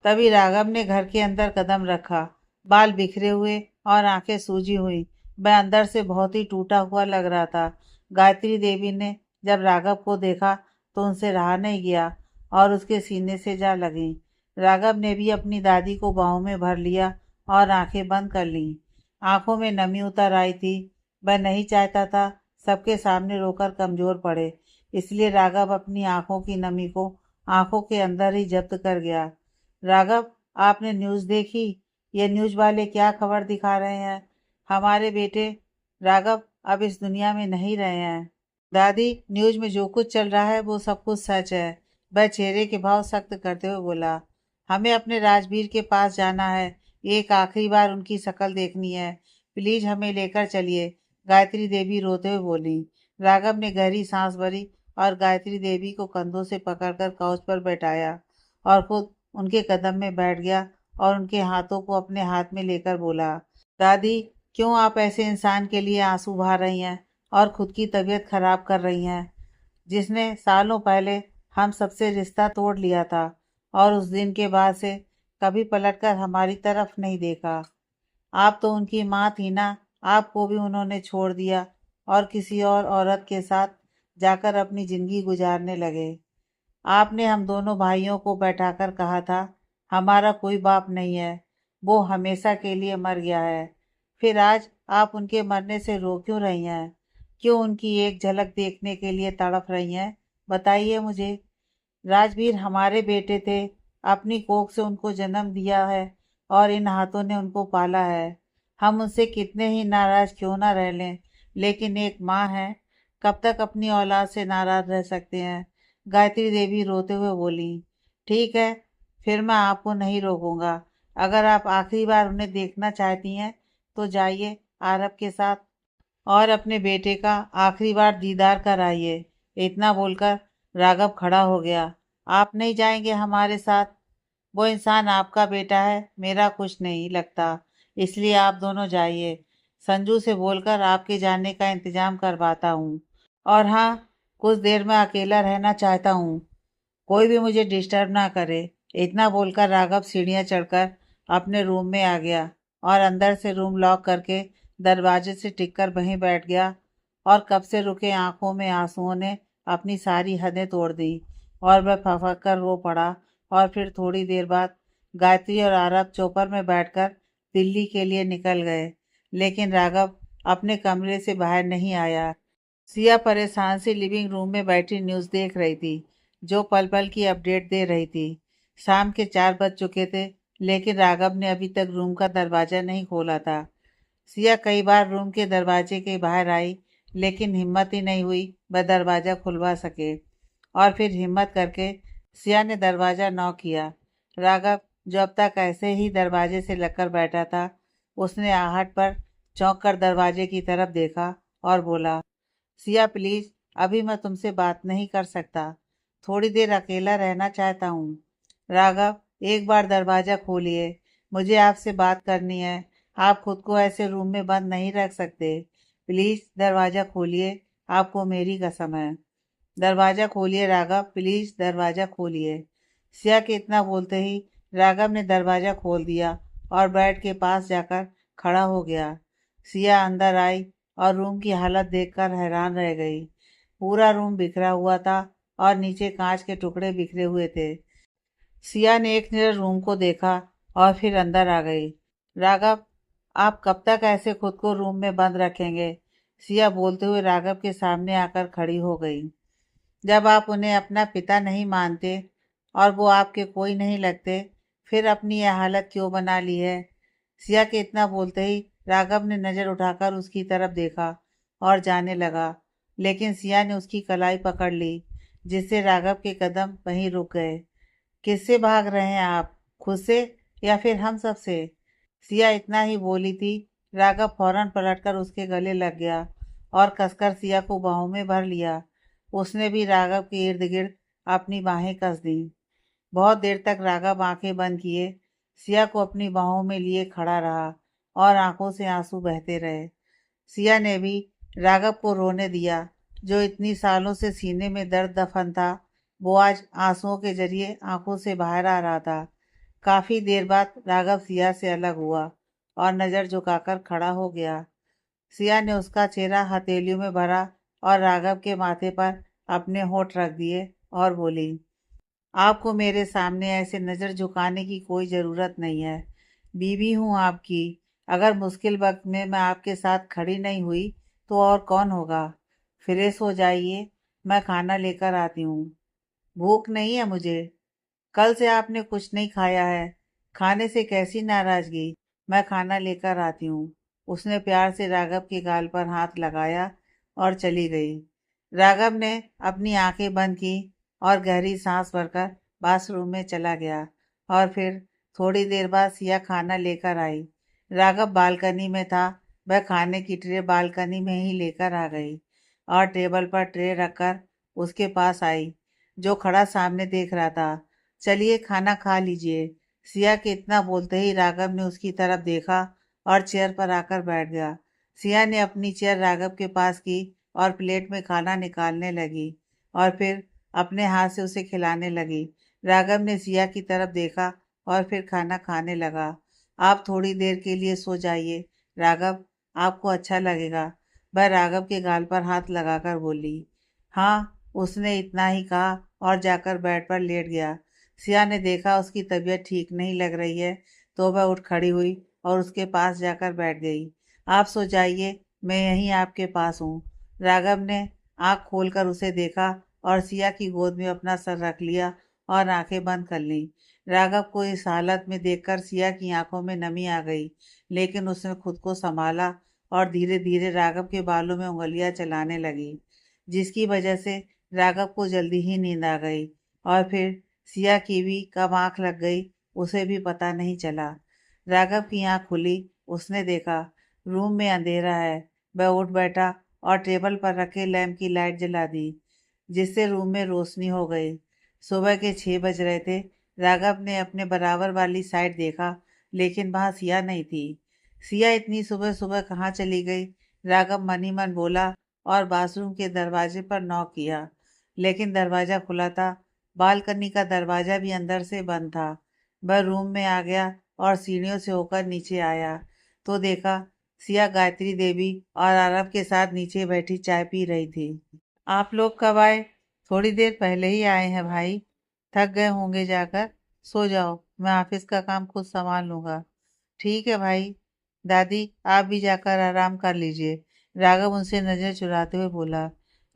तभी राघव ने घर के अंदर कदम रखा। बाल बिखरे हुए और आंखें सूजी हुई, वह अंदर से बहुत ही टूटा हुआ लग रहा था। गायत्री देवी ने जब राघव को देखा तो उनसे रहा नहीं गया और उसके सीने से जा लगी। राघव ने भी अपनी दादी को बाहों में भर लिया और आंखें बंद कर लीं। आंखों में नमी उतर आई थी। वह नहीं चाहता था सबके सामने रोकर कमजोर पड़े, इसलिए राघव अपनी आंखों की नमी को आंखों के अंदर ही जब्त कर गया। राघव, आपने न्यूज़ देखी? ये न्यूज़ वाले क्या खबर दिखा रहे हैं? हमारे बेटे राघव अब इस दुनिया में नहीं रहे हैं। दादी, न्यूज़ में जो कुछ चल रहा है वो सब कुछ सच है। वह चेहरे के भाव सख्त करते हुए बोला। हमें अपने राजवीर के पास जाना है। एक आखिरी बार उनकी शक्ल देखनी है। प्लीज हमें लेकर चलिए, गायत्री देवी रोते हुए बोली। राघव ने गहरी सांस भरी और गायत्री देवी को कंधों से पकड़कर काउच पर बैठाया और खुद उनके कदम में बैठ गया और उनके हाथों को अपने हाथ में लेकर बोला, दादी, क्यों आप ऐसे इंसान के लिए आंसू बहा रही हैं और खुद की तबीयत खराब कर रही हैं, जिसने सालों पहले हम सबसे रिश्ता तोड़ लिया था और उस दिन के बाद से कभी पलटकर हमारी तरफ नहीं देखा। आप तो उनकी माँ थी ना, आपको भी उन्होंने छोड़ दिया और किसी और औरत के साथ जाकर अपनी जिंदगी गुजारने लगे। आपने हम दोनों भाइयों को बैठाकर कहा था, हमारा कोई बाप नहीं है, वो हमेशा के लिए मर गया है। फिर आज आप उनके मरने से रो क्यों रही हैं? क्यों उनकी एक झलक देखने के लिए तड़प रही हैं? बताइए मुझे। राजवीर हमारे बेटे थे, अपनी कोख से उनको जन्म दिया है और इन हाथों ने उनको पाला है। हम उनसे कितने ही नाराज क्यों ना रह लें, लेकिन एक माँ है, कब तक अपनी औलाद से नाराज रह सकते हैं? गायत्री देवी रोते हुए बोली। ठीक है, फिर मैं आपको नहीं रोकूंगा। अगर आप आखिरी बार उन्हें देखना चाहती हैं तो जाइए आरब के साथ और अपने बेटे का आखिरी बार दीदार कराइए। इतना बोलकर राघव खड़ा हो गया। आप नहीं जाएंगे हमारे साथ? वो इंसान आपका बेटा है, मेरा कुछ नहीं लगता, इसलिए आप दोनों जाइए। संजू से बोलकर आपके जाने का इंतजाम करवाता हूँ। और हाँ, कुछ देर में अकेला रहना चाहता हूँ, कोई भी मुझे डिस्टर्ब ना करे। इतना बोलकर राघव सीढ़ियाँ चढ़कर अपने रूम में आ गया और अंदर से रूम लॉक करके दरवाजे से टिककर वहीं बैठ गया और कब से रुके आंखों में आंसुओं ने अपनी सारी हदें तोड़ दी और वह फफक कर रो पड़ा। और फिर थोड़ी देर बाद गायत्री और आरब चौपर में बैठकर दिल्ली के लिए निकल गए, लेकिन राघव अपने कमरे से बाहर नहीं आया। सिया परेशान सी लिविंग रूम में बैठी न्यूज़ देख रही थी, जो पल पल की अपडेट दे रही थी। शाम के 4 बज चुके थे, लेकिन राघव ने अभी तक रूम का दरवाज़ा नहीं खोला था। सिया कई बार रूम के दरवाजे के बाहर आई, लेकिन हिम्मत ही नहीं हुई वह दरवाज़ा खुलवा सके। और फिर हिम्मत करके सिया ने दरवाज़ा नॉक किया। राघव, जो अब तक ऐसे ही दरवाजे से लगकर बैठा था, उसने आहट पर चौंक कर दरवाजे की तरफ देखा और बोला, सिया प्लीज, अभी मैं तुमसे बात नहीं कर सकता, थोड़ी देर अकेला रहना चाहता हूँ। राघव, एक बार दरवाज़ा खोलिए, मुझे आपसे बात करनी है। आप खुद को ऐसे रूम में बंद नहीं रख सकते। प्लीज दरवाज़ा खोलिए, आपको मेरी कसम है। दरवाज़ा खोलिए राघव, प्लीज दरवाज़ा खोलिए। सिया के इतना बोलते ही राघव ने दरवाज़ा खोल दिया और बेड के पास जाकर खड़ा हो गया। सिया अंदर आई और रूम की हालत देखकर हैरान रह गई। पूरा रूम बिखरा हुआ था और नीचे कांच के टुकड़े बिखरे हुए थे। सिया ने एक नज़र रूम को देखा और फिर अंदर आ गई। राघव, आप कब तक ऐसे खुद को रूम में बंद रखेंगे? सिया बोलते हुए राघव के सामने आकर खड़ी हो गई। जब आप उन्हें अपना पिता नहीं मानते और वो आपके कोई नहीं लगते, फिर अपनी यह हालत क्यों बना ली है? सिया के इतना बोलते ही राघव ने नज़र उठाकर उसकी तरफ देखा और जाने लगा, लेकिन सिया ने उसकी कलाई पकड़ ली, जिससे राघव के कदम वहीं रुक गए। किससे भाग रहे हैं आप, खुद से या फिर हम सब से? सिया इतना ही बोली थी, राघव फौरन पलटकर उसके गले लग गया और कसकर सिया को बाहों में भर लिया। उसने भी राघव के इर्द गिर्द अपनी बाहें कस दी। बहुत देर तक राघव आंखें बंद किए सिया को अपनी बाहों में लिए खड़ा रहा और आंखों से आंसू बहते रहे। सिया ने भी राघव को रोने दिया। जो इतनी सालों से सीने में दर्द दफन था, वो आज आंसुओं के जरिए आंखों से बाहर आ रहा था। काफी देर बाद राघव सिया से अलग हुआ और नजर झुकाकर खड़ा हो गया। सिया ने उसका चेहरा हथेलियों में भरा और राघव के माथे पर अपने होंठ रख दिए और बोली, आपको मेरे सामने ऐसे नज़र झुकाने की कोई ज़रूरत नहीं है। बीवी हूँ आपकी। अगर मुश्किल वक्त में मैं आपके साथ खड़ी नहीं हुई तो और कौन होगा? फ्रेश हो जाइए, मैं खाना लेकर आती हूँ। भूख नहीं है मुझे। कल से आपने कुछ नहीं खाया है। खाने से कैसी नाराजगी, मैं खाना लेकर आती हूँ। उसने प्यार से राघव के गाल पर हाथ लगाया और चली गई। राघव ने अपनी आंखें बंद की और गहरी सांस भरकर बाथरूम में चला गया। और फिर थोड़ी देर बाद सिया खाना लेकर आई। राघव बालकनी में था। वह खाने की ट्रे बालकनी में ही लेकर आ गई और टेबल पर ट्रे रखकर उसके पास आई, जो खड़ा सामने देख रहा था। चलिए खाना खा लीजिए। सिया के इतना बोलते ही राघव ने उसकी तरफ देखा और चेयर पर आकर बैठ गया। सिया ने अपनी चेयर राघव के पास की और प्लेट में खाना निकालने लगी और फिर अपने हाथ से उसे खिलाने लगी। राघव ने सिया की तरफ देखा और फिर खाना खाने लगा। आप थोड़ी देर के लिए सो जाइए राघव, आपको अच्छा लगेगा। वह राघव के गाल पर हाथ लगाकर बोली। हाँ, उसने इतना ही कहा और जाकर बेड पर लेट गया। सिया ने देखा उसकी तबीयत ठीक नहीं लग रही है, तो वह उठ खड़ी हुई और उसके पास जाकर बैठ गई। आप सो जाइए, मैं यहीं आपके पास हूँ। राघव ने आंख खोलकर उसे देखा और सिया की गोद में अपना सर रख लिया और आंखें बंद कर लीं। राघव को इस हालत में देखकर सिया की आंखों में नमी आ गई, लेकिन उसने खुद को संभाला और धीरे धीरे राघव के बालों में उंगलियां चलाने लगी, जिसकी वजह से राघव को जल्दी ही नींद आ गई। और फिर सिया की भी कब आंख लग गई, उसे भी पता नहीं चला। राघव की आंख खुली। उसने देखा रूम में अंधेरा है। वह उठ बैठा और टेबल पर रखे लैंप की लाइट जला दी, जिससे रूम में रोशनी हो गई। सुबह के 6 बज रहे थे। राघव ने अपने बराबर वाली साइड देखा, लेकिन वहां सिया नहीं थी। सिया इतनी सुबह सुबह कहाँ चली गई? राघव मन ही मन बोला और बाथरूम के दरवाजे पर नॉक किया, लेकिन दरवाजा खुला था। बालकनी का दरवाजा भी अंदर से बंद था। वह रूम में आ गया और सीढ़ियों से होकर नीचे आया तो देखा सिया गायत्री देवी और आरव के साथ नीचे बैठी चाय पी रही थी। आप लोग कब आए? थोड़ी देर पहले ही आए हैं भाई। थक गए होंगे जाकर, सो जाओ, मैं ऑफिस का काम खुद संभाल लूंगा। ठीक है भाई। दादी, आप भी जाकर आराम कर लीजिए, राघव उनसे नजर चुराते हुए बोला।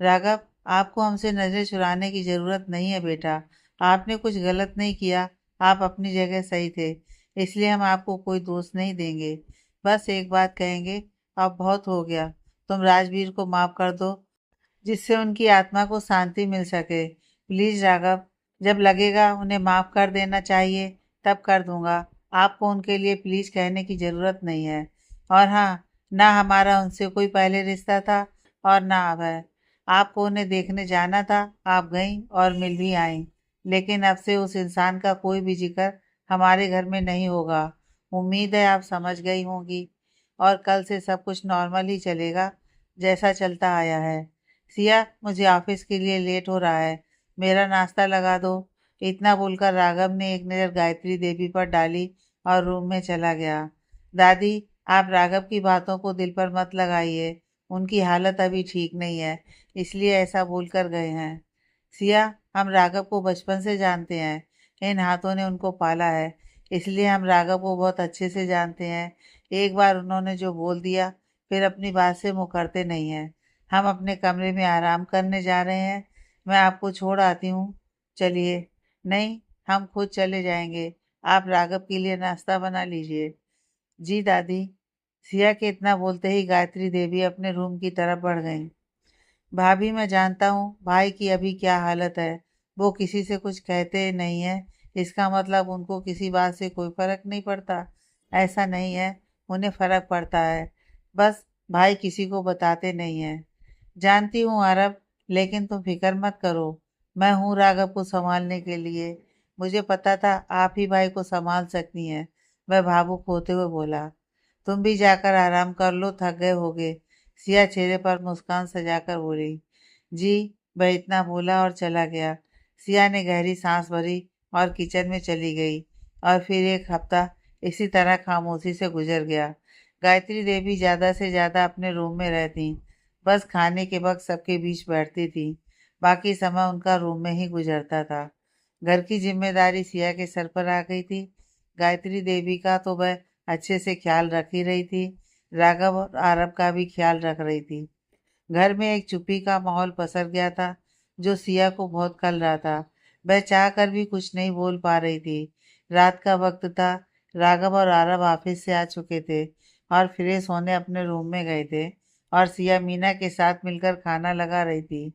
राघव, आपको हमसे नजर चुराने की जरूरत नहीं है बेटा। आपने कुछ गलत नहीं किया। आप अपनी जगह सही थे, इसलिए हम आपको कोई दोष नहीं देंगे। बस एक बात कहेंगे, अब बहुत हो गया। तुम राजवीर को माफ कर दो, जिससे उनकी आत्मा को शांति मिल सके। प्लीज राघव, जब लगेगा उन्हें माफ कर देना चाहिए तब कर दूंगा। आपको उनके लिए प्लीज कहने की जरूरत नहीं है। और हाँ, ना हमारा उनसे कोई पहले रिश्ता था और ना अब है। आपको उन्हें देखने जाना था, आप गईं और मिल भी आईं, लेकिन अब से उस इंसान का कोई भी जिक्र हमारे घर में नहीं होगा। उम्मीद है आप समझ गई होंगी और कल से सब कुछ नॉर्मल ही चलेगा, जैसा चलता आया है। सिया, मुझे ऑफिस के लिए लेट हो रहा है, मेरा नाश्ता लगा दो। इतना बोलकर राघव ने एक नज़र गायत्री देवी पर डाली और रूम में चला गया। दादी, आप राघव की बातों को दिल पर मत लगाइए, उनकी हालत अभी ठीक नहीं है, इसलिए ऐसा बोलकर गए हैं। सिया, हम राघव को बचपन से जानते हैं, इन हाथों ने उनको पाला है, इसलिए हम राघव को बहुत अच्छे से जानते हैं। एक बार उन्होंने जो बोल दिया, फिर अपनी बात से मुकरते नहीं हैं। हम अपने कमरे में आराम करने जा रहे हैं, मैं आपको छोड़ आती हूँ। चलिए। नहीं, हम खुद चले जाएंगे, आप राघव के लिए नाश्ता बना लीजिए। जी दादी। सिया के इतना बोलते ही गायत्री देवी अपने रूम की तरफ बढ़ गईं। भाभी, मैं जानता हूँ भाई की अभी क्या हालत है। वो किसी से कुछ कहते नहीं है, इसका मतलब उनको किसी बात से कोई फर्क नहीं पड़ता। ऐसा नहीं है, उन्हें फर्क पड़ता है, बस भाई किसी को बताते नहीं है। जानती हूँ आरव, लेकिन तुम फिक्र मत करो, मैं हूँ राघव को संभालने के लिए। मुझे पता था आप ही भाई को संभाल सकती हैं, वह भावुक होते हुए बोला। तुम भी जाकर आराम कर लो, थक गए होगे। सिया चेहरे पर मुस्कान सजाकर बोली। जी। वह इतना बोला और चला गया। सिया ने गहरी सांस भरी और किचन में चली गई और फिर एक हफ्ता इसी तरह खामोशी से गुजर गया। गायत्री देवी ज़्यादा से ज़्यादा अपने रूम में रहती, बस खाने के वक्त सबके बीच बैठती थी। बाकी समय उनका रूम में ही गुजरता था। घर की जिम्मेदारी सिया के सर पर आ गई थी। गायत्री देवी का तो वह अच्छे से ख्याल रख ही रही थी, राघव और आरव का भी ख्याल रख रही थी। घर में एक चुप्पी का माहौल पसर गया था, जो सिया को बहुत खल रहा था। वह चाह कर भी कुछ नहीं बोल पा रही थी। रात का वक्त था, राघव और आरव ऑफिस से आ चुके थे और फ्रेश होने अपने रूम में गए थे और सिया मीना के साथ मिलकर खाना लगा रही थी।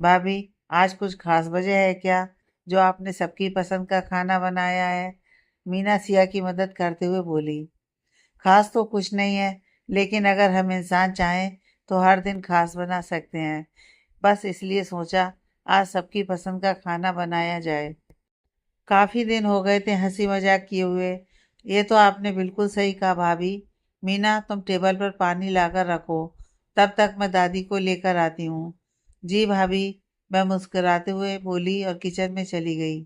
भाभी, आज कुछ खास वजह है क्या जो आपने सबकी पसंद का खाना बनाया है? मीना सिया की मदद करते हुए बोली। खास तो कुछ नहीं है, लेकिन अगर हम इंसान चाहें तो हर दिन खास बना सकते हैं। बस इसलिए सोचा आज सबकी पसंद का खाना बनाया जाए। काफी दिन हो गए थे हंसी मजाक किए हुए। ये तो आपने बिल्कुल सही कहा भाभी। मीना, तुम टेबल पर पानी लाकर रखो, तब तक मैं दादी को लेकर आती हूँ। जी भाभी, मैं मुस्कुराते हुए बोली और किचन में चली गई।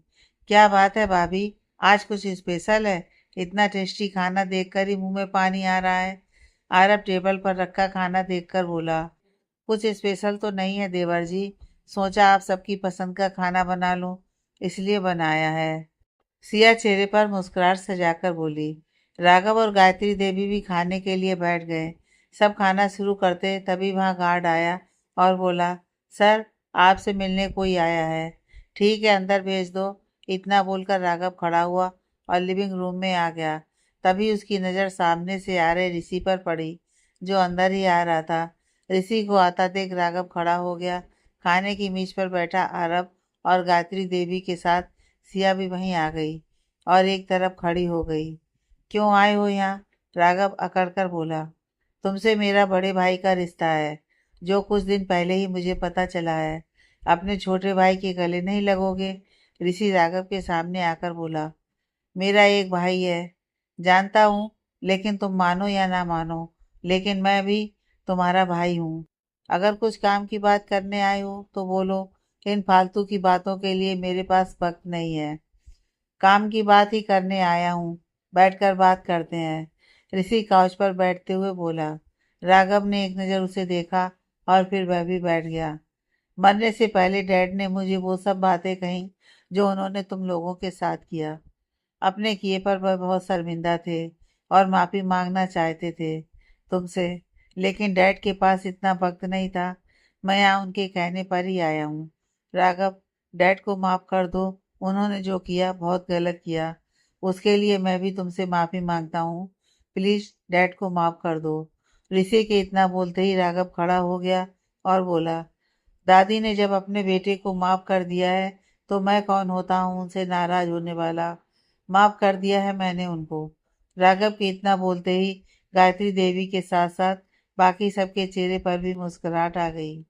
क्या बात है भाभी, आज कुछ स्पेशल है? इतना टेस्टी खाना देखकर ही मुंह में पानी आ रहा है। आरब टेबल पर रखा खाना देखकर बोला। कुछ स्पेशल तो नहीं है देवर जी, सोचा आप सबकी पसंद का खाना बना लूं, इसलिए बनाया है। सिया चेहरे पर मुस्कुराहट सजाकर बोली। राघव और गायत्री देवी भी खाने के लिए बैठ गए। सब खाना शुरू करते तभी वहां गार्ड आया और बोला, सर, आपसे मिलने कोई आया है। ठीक है, अंदर भेज दो। इतना बोलकर राघव खड़ा हुआ और लिविंग रूम में आ गया। तभी उसकी नज़र सामने से आ रहे ऋषि पर पड़ी, जो अंदर ही आ रहा था। ऋषि को आता देख राघव खड़ा हो गया। खाने की मेज पर बैठा आरव और गायत्री देवी के साथ सिया भी वहीं आ गई और एक तरफ खड़ी हो गई। क्यों आए हो यहाँ? राघव अकड़कर बोला। तुमसे मेरा बड़े भाई का रिश्ता है, जो कुछ दिन पहले ही मुझे पता चला है। अपने छोटे भाई के गले नहीं लगोगे? ऋषि राघव के सामने आकर बोला। मेरा एक भाई है, जानता हूँ, लेकिन तुम मानो या ना मानो, लेकिन मैं भी तुम्हारा भाई हूँ। अगर कुछ काम की बात करने आए हो तो बोलो, इन फालतू की बातों के लिए मेरे पास वक्त नहीं है। काम की बात ही करने आया हूँ, बैठकर बात करते हैं। ऋषि काउच पर बैठते हुए बोला। राघव ने एक नज़र उसे देखा और फिर वह भी बैठ गया। मरने से पहले डैड ने मुझे वो सब बातें कही जो उन्होंने तुम लोगों के साथ किया। अपने किए पर वह बहुत शर्मिंदा थे और माफ़ी मांगना चाहते थे तुमसे, लेकिन डैड के पास इतना वक्त नहीं था। मैं यहाँ उनके कहने पर ही आया हूँ। राघव, डैड को माफ़ कर दो, उन्होंने जो किया बहुत गलत किया। उसके लिए मैं भी तुमसे माफ़ी मांगता हूँ। प्लीज़ डैड को माफ़ कर दो। ऋषि के इतना बोलते ही राघव खड़ा हो गया और बोला, दादी ने जब अपने बेटे को माफ़ कर दिया है तो मैं कौन होता हूँ उनसे नाराज़ होने वाला। माफ़ कर दिया है मैंने उनको। राघव के इतना बोलते ही गायत्री देवी के साथ साथ बाकी सबके चेहरे पर भी मुस्कुराहट आ गई।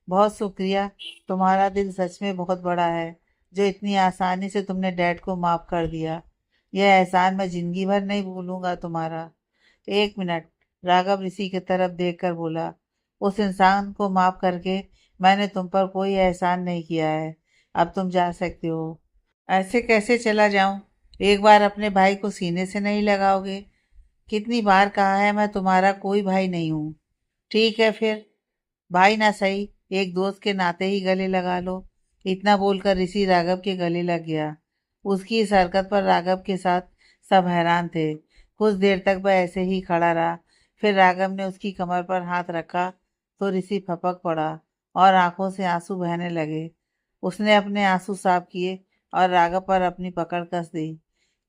बहुत शुक्रिया, तुम्हारा दिल सच में बहुत बड़ा है, जो इतनी आसानी से तुमने डैड को माफ़ कर दिया। यह एहसान मैं जिंदगी भर नहीं भूलूंगा तुम्हारा। एक मिनट, राघव ऋषि की तरफ देखकर बोला। उस इंसान को माफ़ करके मैंने तुम पर कोई एहसान नहीं किया है। अब तुम जा सकते हो। ऐसे कैसे चला जाऊं? एक बार अपने भाई को सीने से नहीं लगाओगे? कितनी बार कहा है मैं तुम्हारा कोई भाई नहीं हूँ। ठीक है फिर, भाई ना सही, एक दोस्त के नाते ही गले लगा लो। इतना बोलकर ऋषि राघव के गले लग गया। उसकी इस हरकत पर राघव के साथ सब हैरान थे। कुछ देर तक वह ऐसे ही खड़ा रहा। फिर राघव ने उसकी कमर पर हाथ रखा तो ऋषि फपक पड़ा और आंखों से आंसू बहने लगे। उसने अपने आंसू साफ किए और राघव पर अपनी पकड़ कस दी।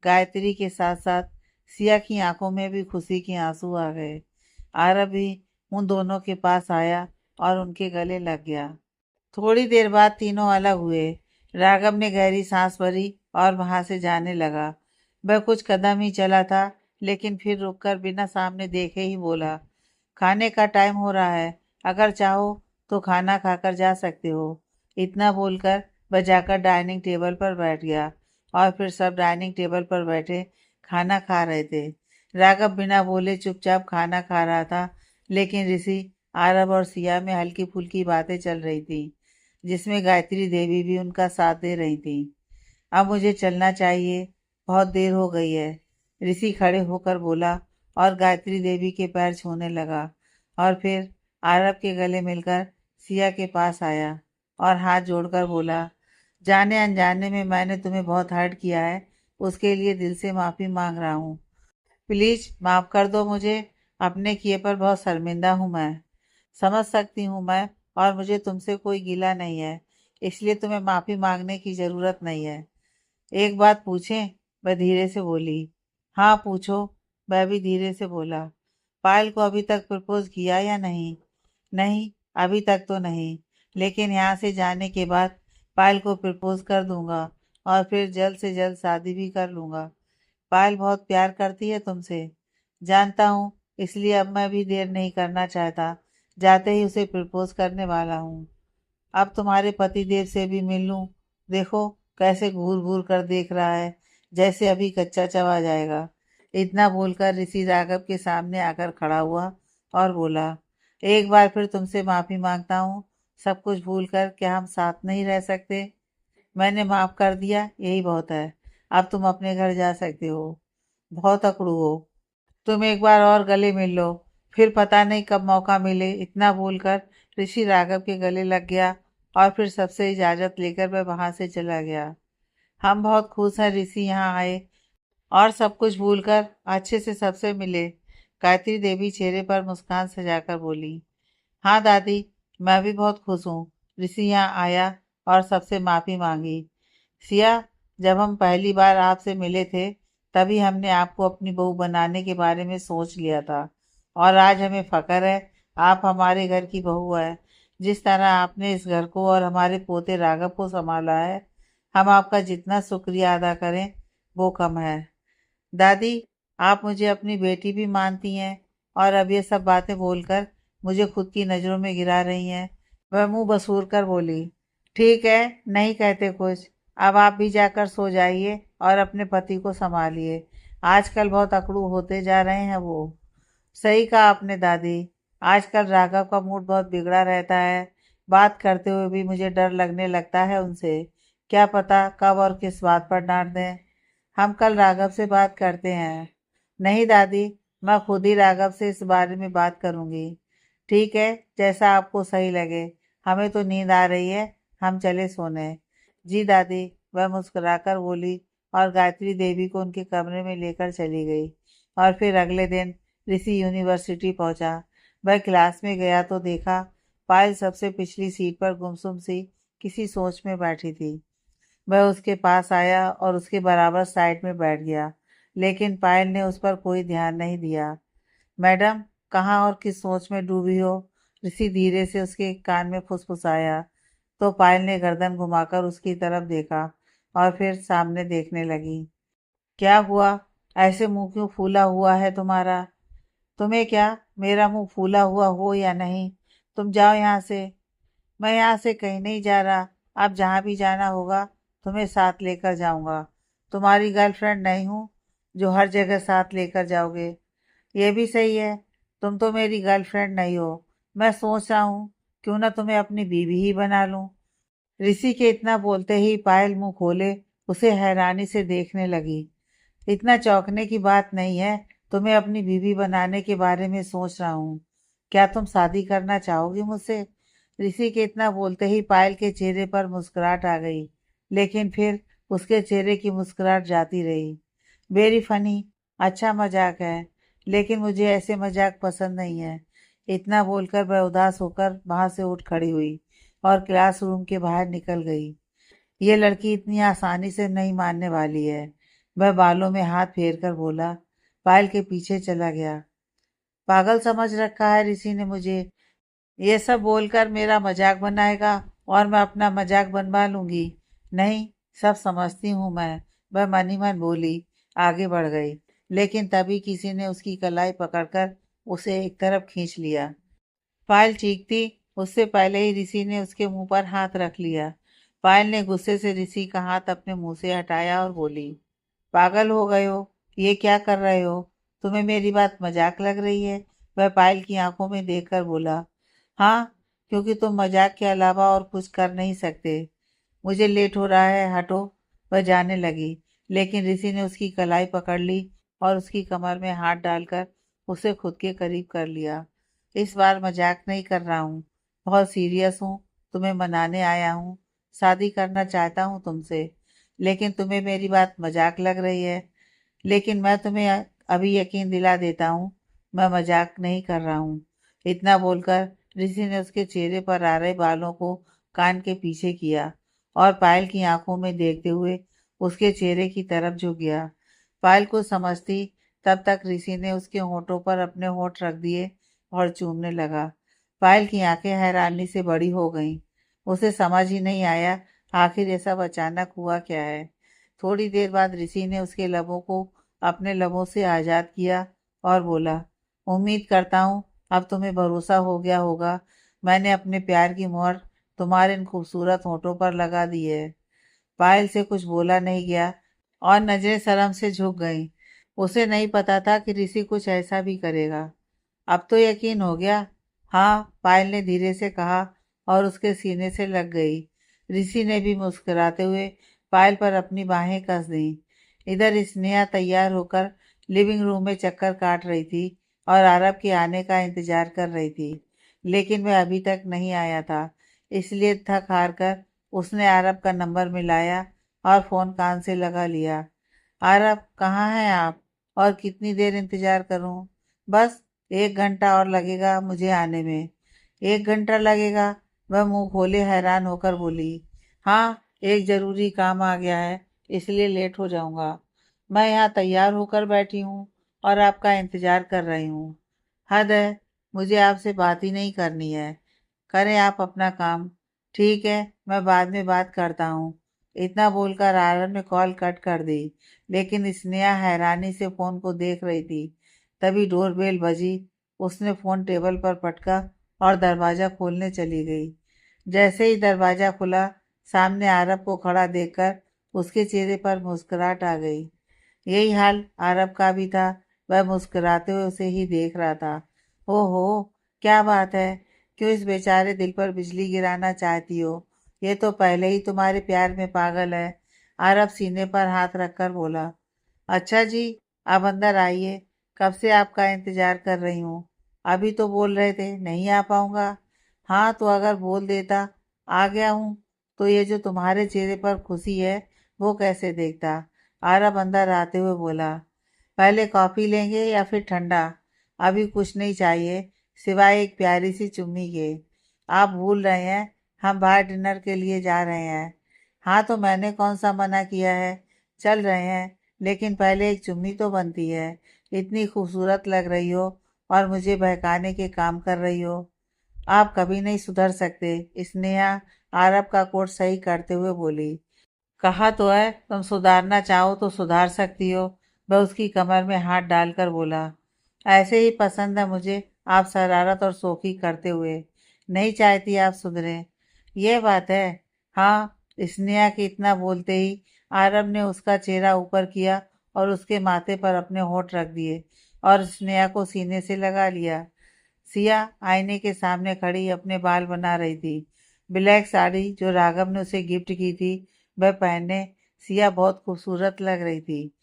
गायत्री के साथ साथ सिया की आंखों में भी खुशी के आंसू आ गए। आरव भी उन दोनों के पास आया और उनके गले लग गया। थोड़ी देर बाद तीनों अलग हुए। राघव ने गहरी सांस भरी और वहां से जाने लगा। वह कुछ कदम ही चला था, लेकिन फिर रुककर बिना सामने देखे ही बोला, खाने का टाइम हो रहा है, अगर चाहो तो खाना खाकर जा सकते हो। इतना बोलकर वह जाकर डाइनिंग टेबल पर बैठ गया और फिर सब डाइनिंग टेबल पर बैठे खाना खा रहे थे। राघव बिना बोले चुपचाप खाना खा रहा था, लेकिन ऋषि, आरव और सिया में हल्की फुल्की बातें चल रही थी, जिसमें गायत्री देवी भी उनका साथ दे रही थी। अब मुझे चलना चाहिए, बहुत देर हो गई है, ऋषि खड़े होकर बोला और गायत्री देवी के पैर छूने लगा और फिर आरव के गले मिलकर सिया के पास आया और हाथ जोड़कर बोला, जाने अनजाने में मैंने तुम्हें बहुत हर्ट किया है, उसके लिए दिल से माफ़ी मांग रहा हूँ। प्लीज़ माफ़ कर दो मुझे। अपने किए पर बहुत शर्मिंदा हूँ मैं। समझ सकती हूँ मैं, और मुझे तुमसे कोई गिला नहीं है, इसलिए तुम्हें माफ़ी मांगने की ज़रूरत नहीं है। एक बात पूछें? वह धीरे से बोली। हाँ पूछो, वह भी धीरे से बोला। पायल को अभी तक प्रपोज किया या नहीं? नहीं, अभी तक तो नहीं, लेकिन यहाँ से जाने के बाद पायल को प्रपोज कर दूंगा और फिर जल्द से जल्द शादी भी कर लूंगा। पायल बहुत प्यार करती है तुमसे, जानता हूँ, इसलिए अब मैं भी देर नहीं करना चाहता, जाते ही उसे प्रपोज करने वाला हूँ। अब तुम्हारे पतिदेव से भी मिल लूं, देखो कैसे घूर घूर कर देख रहा है, जैसे अभी कच्चा चबा जाएगा। इतना बोलकर ऋषि राघव के सामने आकर खड़ा हुआ और बोला, एक बार फिर तुमसे माफी मांगता हूँ, सब कुछ भूल कर क्या हम साथ नहीं रह सकते? मैंने माफ कर दिया, यही बहुत है। अब तुम अपने घर जा सकते हो। बहुत अकड़ू हो, तुम एक बार और गले मिल लो, फिर पता नहीं कब मौका मिले। इतना बोलकर ऋषि राघव के गले लग गया और फिर सबसे इजाजत लेकर वह वहां से चला गया। हम बहुत खुश हैं ऋषि यहाँ आए और सब कुछ भूलकर अच्छे से सबसे मिले। गायत्री देवी चेहरे पर मुस्कान सजाकर बोली, हाँ दादी, मैं भी बहुत खुश हूँ। ऋषि यहाँ आया और सबसे माफी मांगी। सिया, जब हम पहली बार आपसे मिले थे तभी हमने आपको अपनी बहू बनाने के बारे में सोच लिया था, और आज हमें फक्र है आप हमारे घर की बहू है। जिस तरह आपने इस घर को और हमारे पोते राघव को संभाला है, हम आपका जितना शुक्रिया अदा करें वो कम है। दादी, आप मुझे अपनी बेटी भी मानती हैं और अब ये सब बातें बोलकर मुझे खुद की नज़रों में गिरा रही हैं। वह मुंह बसूर कर बोली, ठीक है, नहीं कहते कुछ। अब आप भी जाकर सो जाइए और अपने पति को संभालिए, आजकल बहुत अकड़ू होते जा रहे हैं वो। सही कहा आपने दादी, आजकल राघव का मूड बहुत बिगड़ा रहता है। बात करते हुए भी मुझे डर लगने लगता है उनसे, क्या पता कब और किस बात पर डांट दें। हम कल राघव से बात करते हैं। नहीं दादी, मैं खुद ही राघव से इस बारे में बात करूंगी। ठीक है, जैसा आपको सही लगे। हमें तो नींद आ रही है, हम चले सोने। जी दादी, वह मुस्कुराकर बोली और गायत्री देवी को उनके कमरे में लेकर चली गई। और फिर अगले दिन ऋषि यूनिवर्सिटी पहुंचा। वह क्लास में गया तो देखा पायल सबसे पिछली सीट पर गुमसुम सी किसी सोच में बैठी थी। वह उसके पास आया और उसके बराबर साइड में बैठ गया, लेकिन पायल ने उस पर कोई ध्यान नहीं दिया। मैडम, कहाँ और किस सोच में डूबी हो? ऋषि धीरे से उसके कान में फुसफुसाया। तो पायल ने गर्दन घुमाकर उसकी तरफ देखा और फिर सामने देखने लगी। क्या हुआ, ऐसे मुंह क्यों फूला हुआ है तुम्हारा? तुम्हें क्या, मेरा मुंह फूला हुआ हो या नहीं? तुम जाओ यहाँ से। मैं यहाँ से कहीं नहीं जा रहा, अब जहाँ भी जाना होगा तुम्हें साथ लेकर जाऊंगा। तुम्हारी गर्लफ्रेंड नहीं हूँ जो हर जगह साथ लेकर जाओगे। ये भी सही है, तुम तो मेरी गर्लफ्रेंड नहीं हो। मैं सोच रहा हूँ क्यों ना तुम्हें अपनी बीवी ही बना लूं। ऋषि के इतना बोलते ही पायल मुंह खोले उसे हैरानी से देखने लगी। इतना चौंकने की बात नहीं है, तुम्हें अपनी बीवी बनाने के बारे में सोच रहा हूँ। क्या तुम शादी करना चाहोगी मुझसे? ऋषि के इतना बोलते ही पायल के चेहरे पर मुस्कुराहट आ गई, लेकिन फिर उसके चेहरे की मुस्कुराहट जाती रही। वेरी फनी, अच्छा मजाक है, लेकिन मुझे ऐसे मजाक पसंद नहीं है। इतना बोलकर वह उदास होकर वहां से उठ खड़ी हुई और क्लासरूम के बाहर निकल गई। ये लड़की इतनी आसानी से नहीं मानने वाली है, वह बालों में हाथ फेर कर बोला। पायल के पीछे चला गया। पागल समझ रखा है ऋषि ने मुझे, ये सब बोलकर मेरा मजाक बनाएगा और मैं अपना मजाक बनवा लूंगी। नहीं, सब समझती हूँ मैं, वह मन ही मन बोली। आगे बढ़ गई, लेकिन तभी किसी ने उसकी कलाई पकड़कर उसे एक तरफ खींच लिया। पायल चीखती उससे पहले ही ऋषि ने उसके मुंह पर हाथ रख लिया। पायल ने गुस्से से ऋषि का हाथ अपने मुंह से हटाया और बोली, पागल हो गए हो? ये क्या कर रहे हो? तुम्हें मेरी बात मजाक लग रही है? वह पायल की आंखों में देखकर बोला, हाँ, क्योंकि तुम मजाक के अलावा और कुछ कर नहीं सकते। मुझे लेट हो रहा है, हटो। वह जाने लगी, लेकिन ऋषि ने उसकी कलाई पकड़ ली और उसकी कमर में हाथ डालकर उसे खुद के करीब कर लिया। इस बार मजाक नहीं कर रहा हूँ, बहुत सीरियस हूँ। तुम्हें मनाने आया हूँ, शादी करना चाहता हूँ तुमसे। लेकिन तुम्हें मेरी बात मजाक लग रही है। लेकिन मैं तुम्हें अभी यकीन दिला देता हूँ, मैं मजाक नहीं कर रहा हूँ। इतना बोलकर ऋषि ने उसके चेहरे पर आ रहे बालों को कान के पीछे किया और पायल की आंखों में देखते हुए उसके चेहरे की तरफ झुक गया। पायल को समझती तब तक ऋषि ने उसके होठों पर अपने होठ रख दिए और चूमने लगा। पायल की आंखें हैरानी से बड़ी हो गईं। उसे समझ ही नहीं आया आखिर ये सब अचानक हुआ क्या है। थोड़ी देर बाद ऋषि ने उसके लबों को अपने लबों से आजाद किया और बोला, उम्मीद करता हूँ अब तुम्हें भरोसा हो गया होगा। मैंने अपने प्यार की मोहर तुम्हारे इन खूबसूरत होठों पर लगा दी है। पायल से कुछ बोला नहीं गया और नजरें शर्म से झुक गईं। उसे नहीं पता था कि ऋषि कुछ ऐसा भी करेगा। अब तो यकीन हो गया। हाँ, पायल ने धीरे से कहा और उसके सीने से लग गई। ऋषि ने भी मुस्कुराते हुए पायल पर अपनी बाहें कस दी। इधर स्नेहा तैयार होकर लिविंग रूम में चक्कर काट रही थी और आरब के आने का इंतजार कर रही थी, लेकिन वह अभी तक नहीं आया था। इसलिए थक हार कर उसने आरब का नंबर मिलाया और फोन कान से लगा लिया। आरब, कहाँ हैं आप और कितनी देर इंतजार करूं? बस 1 घंटा और लगेगा मुझे आने में। 1 घंटा लगेगा? वह मुंह खोले हैरान होकर बोली। हाँ, एक जरूरी काम आ गया है, इसलिए लेट हो जाऊंगा। मैं यहाँ तैयार होकर बैठी हूँ और आपका इंतजार कर रही हूँ। हद है, मुझे आपसे बात ही नहीं करनी है। करें आप अपना काम। ठीक है, मैं बाद में बात करता हूँ। इतना बोलकर आरव ने कॉल कट कर दी, लेकिन स्नेहा हैरानी से फोन को देख रही थी। तभी डोरबेल बजी। उसने फोन टेबल पर पटका और दरवाजा खोलने चली गई। जैसे ही दरवाजा खुला, सामने आरब को खड़ा देखकर उसके चेहरे पर मुस्कुराहट आ गई। यही हाल आरब का भी था। वह मुस्कुराते हुए उसे ही देख रहा था। ओहो, क्या बात है? क्यों इस बेचारे दिल पर बिजली गिराना चाहती हो? ये तो पहले ही तुम्हारे प्यार में पागल है। आरब सीने पर हाथ रखकर बोला। अच्छा जी, आप अंदर आइए। कब से आपका इंतजार कर रही हूँ। अभी तो बोल रहे थे नहीं आ पाऊंगा। हाँ, तो अगर बोल देता आ गया हूँ, तो ये जो तुम्हारे चेहरे पर खुशी है वो कैसे देखता। आरब अंदर आते हुए बोला। पहले कॉफी लेंगे या फिर ठंडा? अभी कुछ नहीं चाहिए, सिवाय एक प्यारी सी चुम्मी के। आप भूल रहे हैं, हम बाहर डिनर के लिए जा रहे हैं। हाँ, तो मैंने कौन सा मना किया है। चल रहे हैं, लेकिन पहले एक चुम्मी तो बनती है। इतनी खूबसूरत लग रही हो और मुझे बहकाने के काम कर रही हो। आप कभी नहीं सुधर सकते। स्नेहा आरब का कोट सही करते हुए बोली। कहा तो है, तुम सुधारना चाहो तो सुधार सकती हो। वह उसकी कमर में हाथ डालकर बोला। ऐसे ही पसंद है मुझे आप शरारत और शोखी करते हुए। नहीं चाहती आप सुधरें। यह बात है। हाँ, स्नेहा के इतना बोलते ही आरब ने उसका चेहरा ऊपर किया और उसके माथे पर अपने होठ रख दिए और स्नेहा को सीने से लगा लिया। सिया आईने के सामने खड़ी अपने बाल बना रही थी। ब्लैक साड़ी जो राघव ने उसे गिफ्ट की थी वह पहनने सिया बहुत खूबसूरत लग रही थी।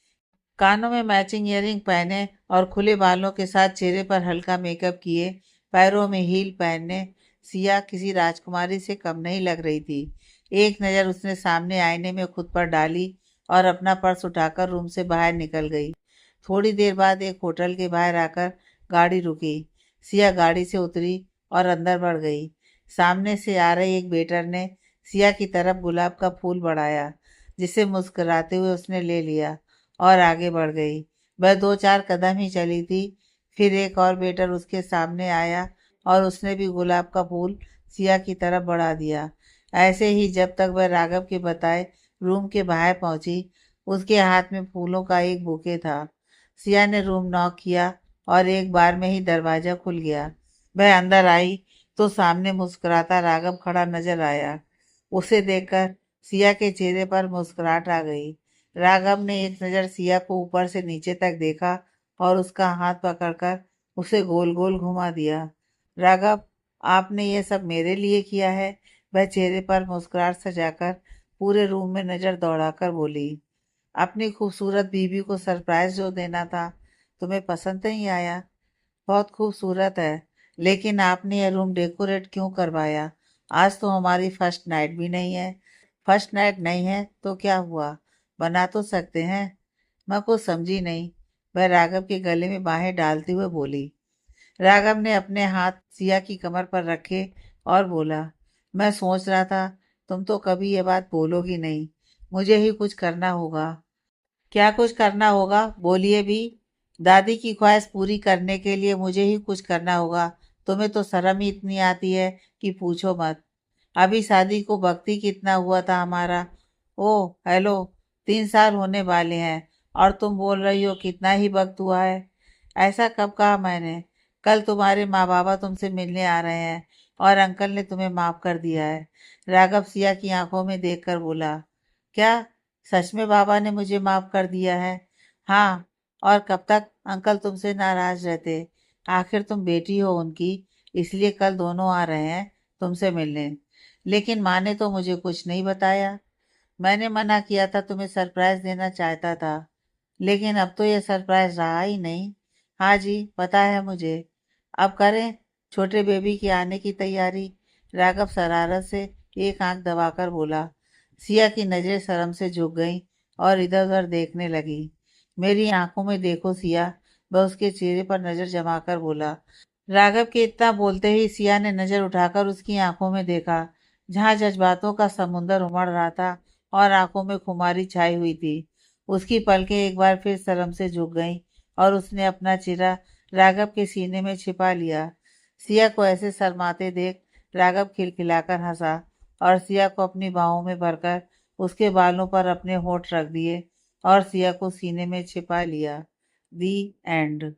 कानों में मैचिंग ईयरिंग पहने और खुले बालों के साथ चेहरे पर हल्का मेकअप किए, पैरों में हील पहनने सिया किसी राजकुमारी से कम नहीं लग रही थी। एक नज़र उसने सामने आईने में खुद पर डाली और अपना पर्स उठाकर रूम से बाहर निकल गई। थोड़ी देर बाद एक होटल के बाहर आकर गाड़ी रुकी। सिया गाड़ी से उतरी और अंदर बढ़ गई। सामने से आ रहे एक वेटर ने सिया की तरफ गुलाब का फूल बढ़ाया, जिसे मुस्कुराते हुए उसने ले लिया और आगे बढ़ गई। वह 2-4 कदम ही चली थी, फिर एक और वेटर उसके सामने आया और उसने भी गुलाब का फूल सिया की तरफ बढ़ा दिया। ऐसे ही जब तक वह राघव के बताए रूम के बाहर पहुंची, उसके हाथ में फूलों का एक बुके था। सिया ने रूम नॉक किया और एक बार में ही दरवाजा खुल गया। वह अंदर आई तो सामने मुस्कुराता राघव खड़ा नजर आया। उसे देखकर सिया के चेहरे पर मुस्कुराहट आ गई। राघव ने एक नज़र सिया को ऊपर से नीचे तक देखा और उसका हाथ पकड़कर उसे गोल गोल घुमा दिया। राघव, आपने ये सब मेरे लिए किया है? वह चेहरे पर मुस्कुराहट सजाकर पूरे रूम में नजर दौड़ाकर बोली। अपनी खूबसूरत बीवी को सरप्राइज जो देना था, तुम्हें पसंद नहीं आया? बहुत खूबसूरत है, लेकिन आपने यह रूम डेकोरेट क्यों करवाया? आज तो हमारी फर्स्ट नाइट भी नहीं है। फर्स्ट नाइट नहीं है तो क्या हुआ, बना तो सकते हैं। मैं कुछ समझी नहीं। वह राघव के गले में बाहें डालते हुए बोली। राघव ने अपने हाथ सिया की कमर पर रखे और बोला। मैं सोच रहा था तुम तो कभी ये बात बोलोगी नहीं। मुझे ही कुछ करना होगा। क्या कुछ करना होगा, बोलिए भी। दादी की ख्वाहिश पूरी करने के लिए मुझे ही कुछ करना होगा। तुम्हें तो शर्म ही इतनी आती है कि पूछो मत। अभी शादी को वक्त ही कितना हुआ था हमारा। ओ हेलो, 3 साल होने वाले हैं और तुम बोल रही हो कितना ही वक्त हुआ है। ऐसा कब कहा मैंने? कल तुम्हारे माँ बाबा तुमसे मिलने आ रहे हैं और अंकल ने तुम्हें माफ कर दिया है। राघव सिया की आंखों में देखकर बोला। क्या? सच में बाबा ने मुझे माफ कर दिया है? हाँ। और कब तक अंकल तुमसे नाराज रहते? आखिर तुम बेटी हो उनकी, इसलिए कल दोनों आ रहे हैं तुमसे मिलने। लेकिन माँ ने तो मुझे कुछ नहीं बताया। मैंने मना किया था, तुम्हें सरप्राइज देना चाहता था। लेकिन अब तो ये सरप्राइज रहा ही नहीं। हाँ जी, पता है मुझे। अब करें छोटे बेबी के आने की तैयारी। राघव शरारत से एक आंख दबाकर बोला। सिया की नजरें शर्म से झुक गईं और इधर उधर देखने लगी। मेरी आंखों में देखो सिया, वह उसके चेहरे पर नजर जमाकर बोला। राघव के इतना बोलते ही सिया ने नजर उठाकर उसकी आंखों में देखा, जहां जज्बातों का समुंदर उमड़ रहा था और आंखों में खुमारी छाई हुई थी। उसकी पलकें एक बार फिर शर्म से झुक गईं और उसने अपना चेहरा राघव के सीने में छिपा लिया। सिया को ऐसे शर्माते देख राघव खिलखिलाकर हंसा और सिया को अपनी बाहों में भरकर उसके बालों पर अपने होंठ रख दिए और सिया को सीने में छिपा लिया। दी एंड।